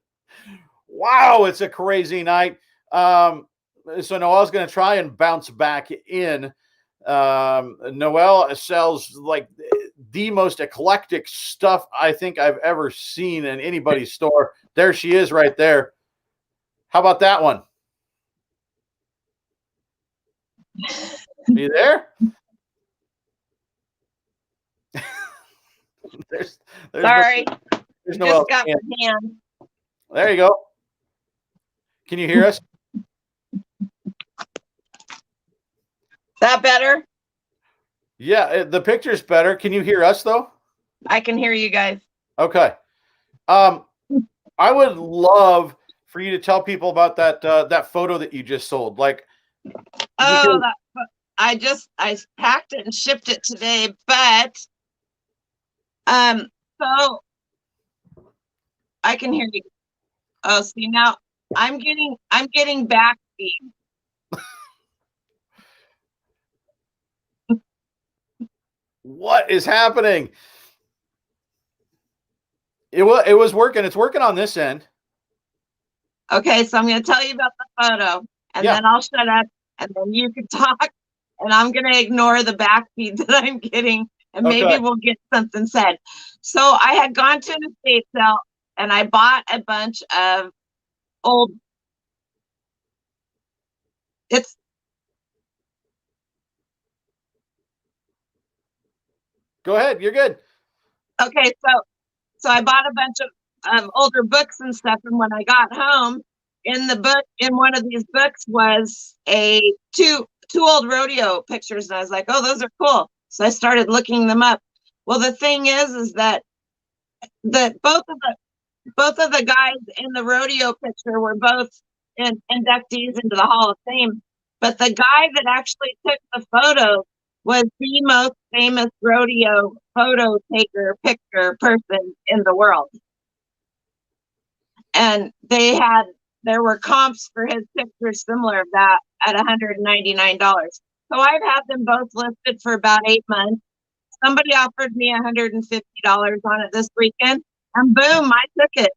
Wow, it's a crazy night. So Noel's going to try and bounce back in. Noel sells like the most eclectic stuff I think I've ever seen in anybody's store. There she is right there. How about that one? Are you there? there's Sorry. There's just Noel's got hand. my hand. There you go. Can you hear us? That better? Yeah, the picture's better. Can you hear us though? I can hear you guys. Okay. I would love for you to tell people about that photo that you just sold. Like, I packed it and shipped it today, but so I can hear you. Oh, see now I'm getting back feed. What is happening? It was working. It's working on this end. Okay, so I'm going to tell you about the photo, and then I'll shut up, and then you can talk, and I'm going to ignore the back feed that I'm getting, and maybe we'll get something said. So I had gone to an estate sale, and I bought a bunch of old. Go ahead. You're good. Okay, so I bought a bunch of older books and stuff, and when I got home, in one of these books was two old rodeo pictures, and I was like, oh, those are cool. So I started looking them up. Well, the thing is that both of the both of the guys in the rodeo picture were both inductees into the Hall of Fame. But the guy that actually took the photo was the most famous rodeo photo taker picture person in the world. And there were comps for his picture similar to that at $199. So I've had them both listed for about 8 months. Somebody offered me $150 on it this weekend, and boom, I took it.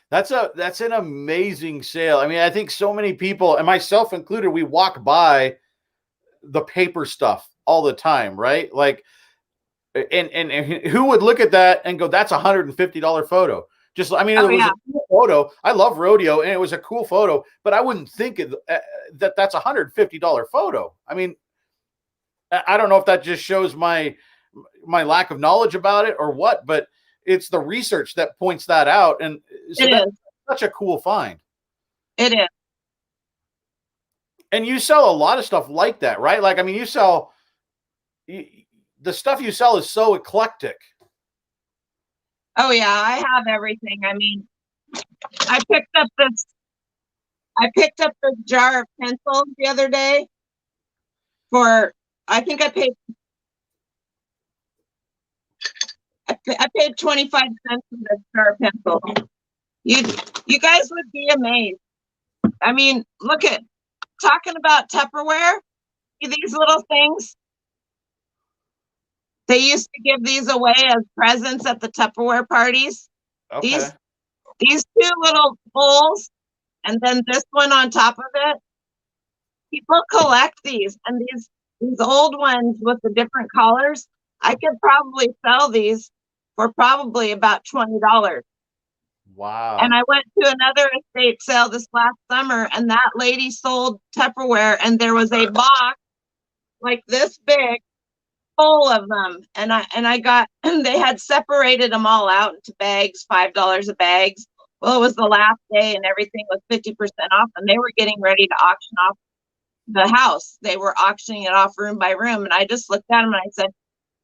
That's an amazing sale. I mean, I think so many people, and myself included, we walk by the paper stuff all the time, right? Like, and who would look at that and go, "That's $150 photo"? Just, I mean, it was a cool photo. I love rodeo, and it was a cool photo, but I wouldn't think that that's $150 photo. I mean, I don't know if that just shows my lack of knowledge about it or what, but it's the research that points that out, and so that's such a cool find. It is. And you sell a lot of stuff like that, right? Like, I mean, the stuff you sell is so eclectic. Oh yeah, I have everything. I mean, I picked up this jar of pencils the other day for, I think I paid 25 cents for this jar of pencils. You guys would be amazed. I mean, look at, talking about Tupperware, these little things. They used to give these away as presents at the Tupperware parties. Okay. These two little bowls, and then this one on top of it. People collect these, and these old ones with the different colors. I could probably sell these for probably about $20. Wow. And I went to another estate sale this last summer, and that lady sold Tupperware, and there was a box like this big full of them. And I got, they had separated them all out into bags, $5 a bag. Well, it was the last day and everything was 50% off, and they were getting ready to auction off the house. They were auctioning it off room by room. And I just looked at them and I said,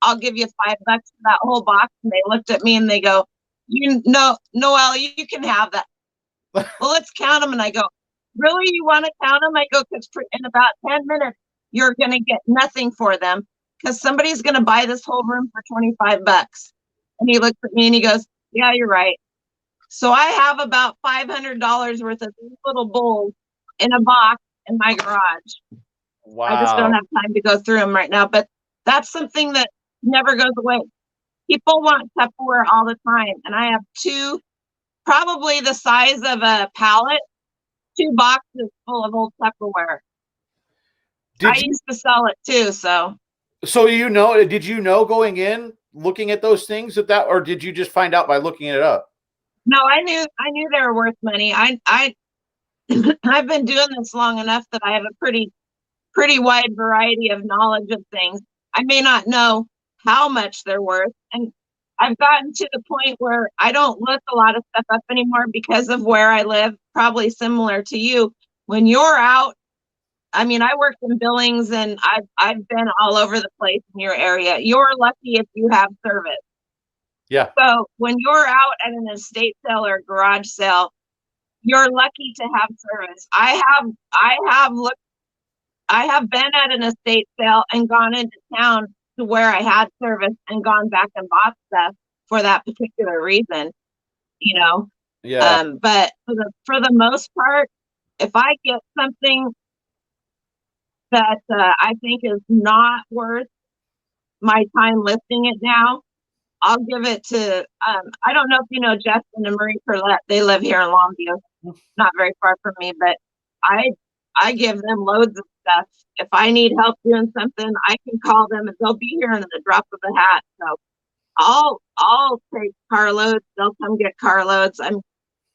"I'll give you $5 for that whole box." And they looked at me and they go, "Noelle, you can have that." Well, let's count them. And I go, "Really, you want to count them?" I go, "Because in about 10 minutes, you're going to get nothing for them, because somebody's going to buy this whole room for $25. And he looks at me and he goes, "Yeah, you're right." So I have about $500 worth of these little bowls in a box in my garage. Wow. I just don't have time to go through them right now, but that's something that never goes away. People want Tupperware all the time, and I have two, probably the size of a pallet, 2 boxes full of old Tupperware. I used to sell it too, so. So did you know going in, looking at those things or did you just find out by looking it up? No, I knew they were worth money. I've been doing this long enough that I have a pretty wide variety of knowledge of things. I may not know how much they're worth, and I've gotten to the point where I don't look a lot of stuff up anymore because of where I live, probably similar to you. When you're out, I mean, I worked in Billings, and I've been all over the place in your area. You're lucky if you have service. Yeah. So when you're out at an estate sale or garage sale, you're lucky to have service. I have been at an estate sale and gone into town to where I had service and gone back and bought stuff for that particular reason, you know. Yeah. But for the most part, if I get something that I think is not worth my time listing it now, I'll give it to, I don't know if you know Justin and Marie Perlette. They live here in Longview, not very far from me, but I give them loads of stuff. If I need help doing something, I can call them and they'll be here in the drop of a hat. So I'll take carloads. They'll come get carloads.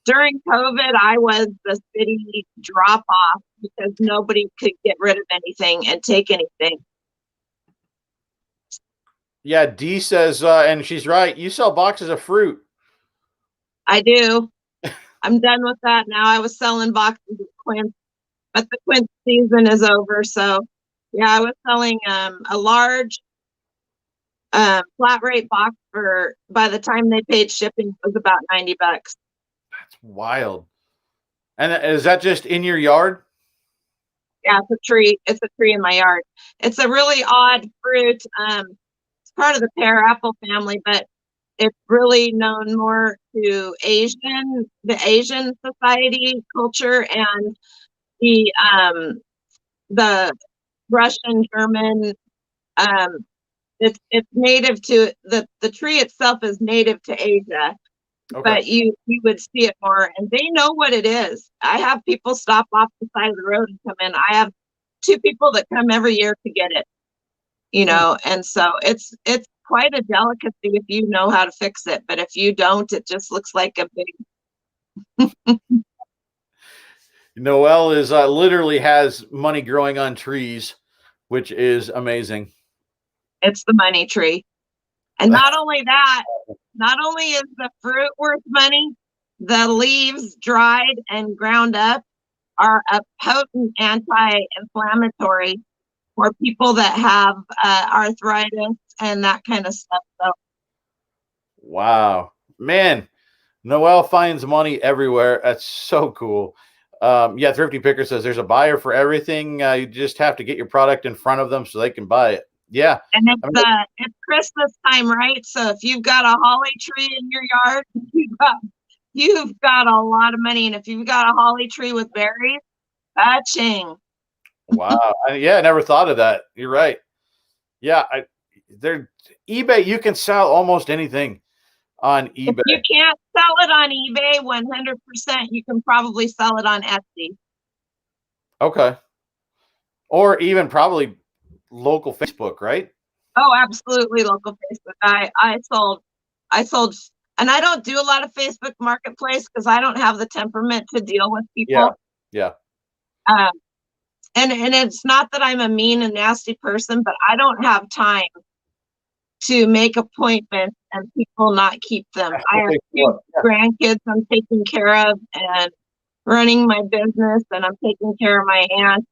During COVID, I was the city drop off because nobody could get rid of anything and take anything. Yeah, Dee says, and she's right, you sell boxes of fruit. I do. I'm done with that now. I was selling boxes of quince, but the quince season is over. So yeah, I was selling a large flat rate box by the time they paid shipping, it was about $90. That's wild. And is that just in your yard? Yeah, it's a tree. It's a tree in my yard. It's a really odd fruit. It's part of the pear apple family, but it's really known more to the Asian society culture, and the Russian, German. It's native to the tree itself is native to Asia, Okay. but you would see it more, and they know what it is. I have people stop off the side of the road and come in. I have 2 people that come every year to get it, and so it's quite a delicacy if you know how to fix it, but if you don't, it just looks like a big. Noelle is literally has money growing on trees, which is amazing. It's the money tree. And not only that, not only is the fruit worth money, the leaves dried and ground up are a potent anti-inflammatory for people that have arthritis and that kind of stuff. So, wow, man, Noelle finds money everywhere. That's so cool. Yeah, Thrifty Picker says there's a buyer for everything. You just have to get your product in front of them so they can buy it. Yeah. and it's Christmas time, right? So if you've got a holly tree in your yard, you've got a lot of money. And if you've got a holly tree with berries, ching. Wow. Yeah, I never thought of that. You're right. Yeah, eBay, you can sell almost anything on eBay. If you can't sell it on eBay 100%, you can probably sell it on Etsy. Okay. Or even probably local Facebook, right? Oh, absolutely, local Facebook. I sold, and I don't do a lot of Facebook Marketplace because I don't have the temperament to deal with people. Yeah. And it's not that I'm a mean and nasty person, but I don't have time to make appointments and people not keep them. I have 2 grandkids I'm taking care of and running my business, and I'm taking care of my aunt,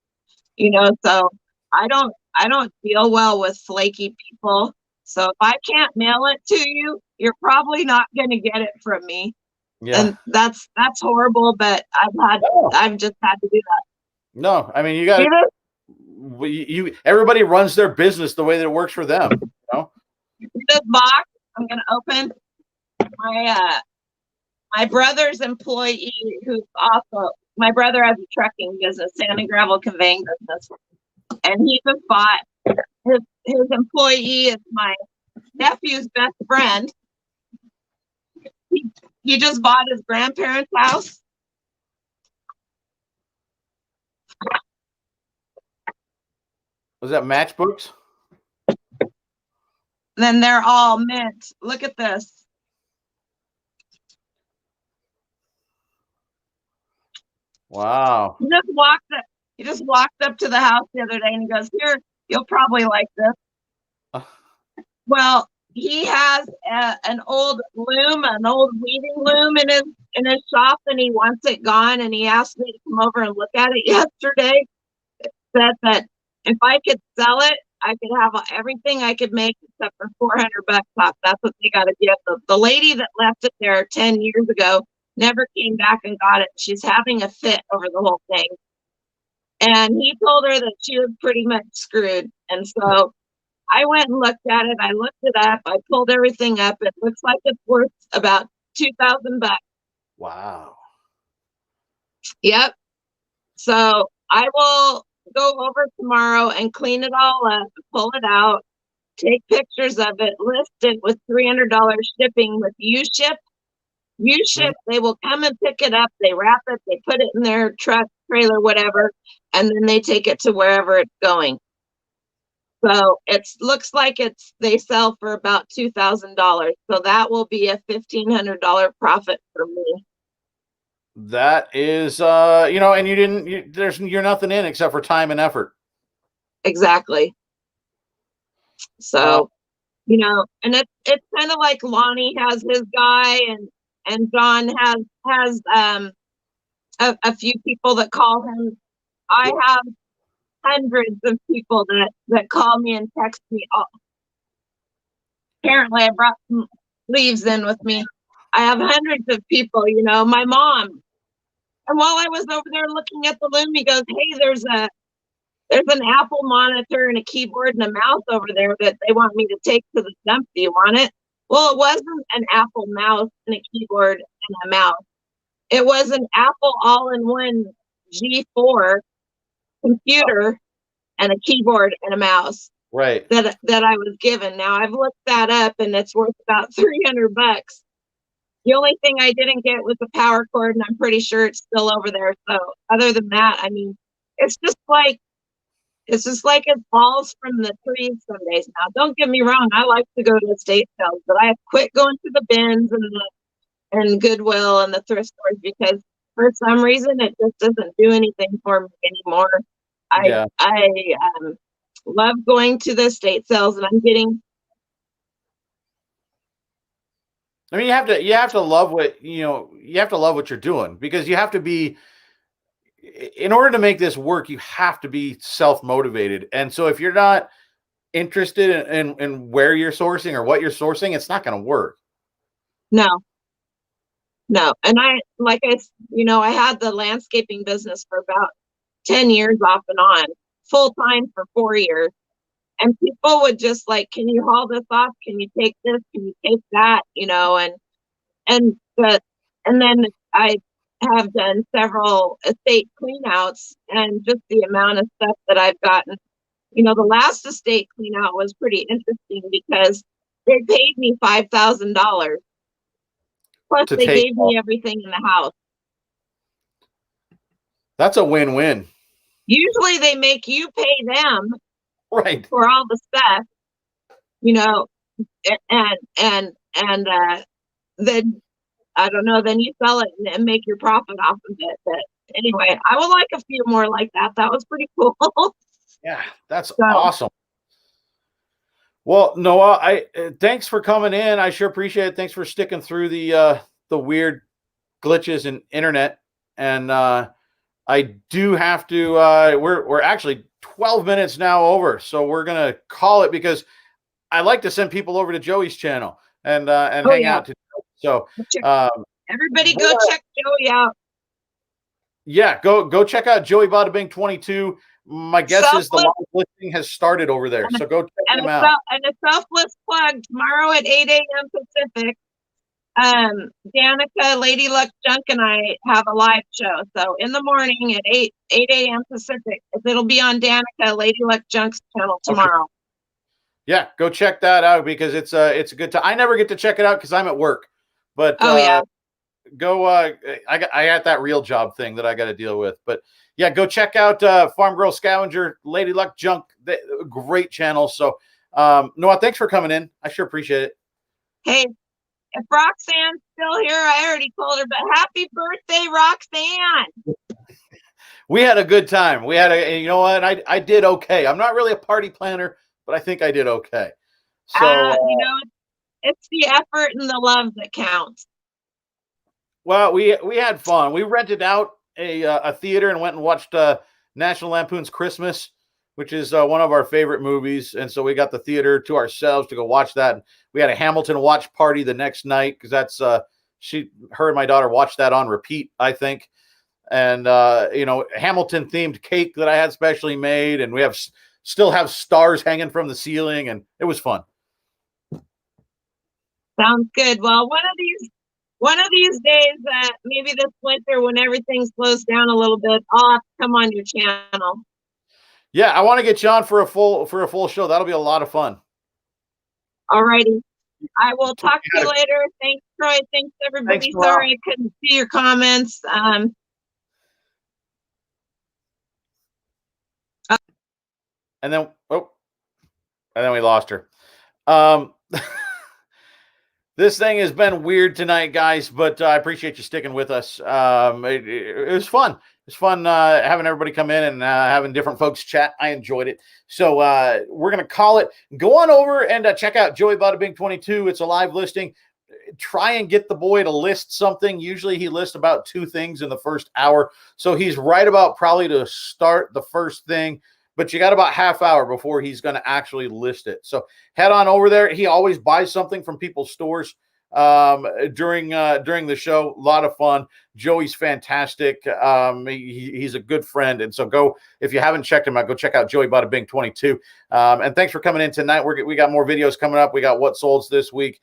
so I don't deal well with flaky people. So if I can't mail it to you, you're probably not going to get it from me. Yeah. And that's horrible, but I've just had to do that. No, I mean, you got to, everybody runs their business the way that it works for them. This box I'm going to open. My brother's employee, who's also, my brother has a trucking business, sand and gravel conveying business. And he just bought, his employee is my nephew's best friend. He just bought his grandparents' house. Was that matchbooks? Then they're all mint. Look at this. Wow. He just walked up to the house the other day and he goes, "Here, you'll probably like this." Well, he has an old loom, an old weaving loom in his shop, and he wants it gone. And he asked me to come over and look at it yesterday. It said that if I could sell it, I could have everything I could make except for $400 off. That's what they got to give. The lady that left it there 10 years ago never came back and got it. She's having a fit over the whole thing. And he told her that she was pretty much screwed. And so I went and looked at it. I looked it up. I pulled everything up. It looks like it's worth about $2,000. Wow. Yep. So I will go over tomorrow and clean it all up, pull it out, take pictures of it, list it with $300 shipping with U-Ship. U-Ship, they will come and pick it up. They wrap it. They put it in their truck, trailer, whatever, and then they take it to wherever it's going. So it looks like they sell for about $2,000. So that will be a $1,500 profit for me. That is, and you're nothing in except for time and effort. Exactly. So, and it's kind of like Lonnie has his guy and John has a few people that call him. I have hundreds of people that call me and text me. apparently I brought some leaves in with me. I have hundreds of people, you know, my mom. And while I was over there looking at the loom, he goes, hey, there's an Apple monitor and a keyboard and a mouse over there that they want me to take to the dump. Do you want it? Well, it wasn't an Apple mouse and a keyboard and a mouse. It was an Apple all-in-one G4 computer and a keyboard and a mouse. Right. That I was given. Now I've looked that up and it's worth about $300. The only thing I didn't get was the power cord, and I'm pretty sure it's still over there. So other than that, I mean, it's just like it falls from the trees some days now. Don't get me wrong, I like to go to estate sales, but I have quit going to the bins and Goodwill and the thrift stores because for some reason it just doesn't do anything for me anymore. I love going to the estate sales, and I'm getting. I mean, you have to love what you have to love what you're doing, because you have to be, in order to make this work, you have to be self-motivated. And so if you're not interested in where you're sourcing or what you're sourcing, it's not going to work. No. And I had the landscaping business for about 10 years off and on, full time for 4 years. And people would just like, can you haul this off? Can you take this? Can you take that? You know, and then I have done several estate cleanouts, and just the amount of stuff that I've gotten. You know, the last estate cleanout was pretty interesting because they paid me $5,000. Plus they gave me everything in the house. That's a win-win. Usually they make you pay them right for all the stuff, you know, and then I don't know, then you sell it and make your profit off of it. But anyway, I would like a few more like that. That was pretty cool. Yeah, that's awesome. Well, Noah, thanks for coming in. I sure appreciate it. Thanks for sticking through the weird glitches in internet. And I do have to. We're actually 12 minutes now over, so we're gonna call it, because I like to send people over to Joey's channel and hang out. So everybody go check Joey out. Yeah, go check out Joey Bada Bing 22. My guess is the live listing has started over there, so go check them out. And a selfless plug tomorrow at 8 a.m. Pacific. Danica, Lady Luck Junk, and I have a live show. So in the morning at 8 a.m. Pacific, it'll be on Danica, Lady Luck Junk's channel tomorrow. Okay. Yeah, go check that out, because it's a good time. I never get to check it out because I'm at work, but go. I got that real job thing that I got to deal with, but yeah, go check out Farm Girl Scavenger, Lady Luck Junk. Great channel. So Noah, thanks for coming in. I sure appreciate it. Hey, if Roxanne's still here, I already told her, but happy birthday, Roxanne. We had a good time. We had you know what? I did okay. I'm not really a party planner, but I think I did okay. So you know, it's the effort and the love that counts. Well, we had fun. We rented out a theater and went and watched National Lampoon's Christmas, which is one of our favorite movies. And so we got the theater to ourselves to go watch that. We had a Hamilton watch party the next night, because that's her and my daughter watched that on repeat, I think. And you know, Hamilton themed cake that I had specially made, and we still have stars hanging from the ceiling, and it was fun. Sounds good. Well, one of these days, maybe this winter, when everything slows down a little bit, I'll have to come on your channel. Yeah, I want to get you on for a full show. That'll be a lot of fun. All righty. I will talk to you later. Thanks, Troy. Thanks, everybody. Thanks, sorry I couldn't see your comments. And then we lost her. This thing has been weird tonight, guys, but I appreciate you sticking with us. It was fun. It's fun having everybody come in and having different folks chat. I enjoyed it. So we're going to call it. Go on over and check out Joey Bada Bing 22. It's a live listing. Try and get the boy to list something. Usually he lists about 2 things in the first hour. So he's right about probably to start the first thing. but you got about half hour before he's going to actually list it. So head on over there. He always buys something from people's stores during the show. A lot of fun. Joey's fantastic. He's a good friend. And so go, if you haven't checked him out, go check out Joey Bada Bing 22. And thanks for coming in tonight. We got more videos coming up. We got what solds this week.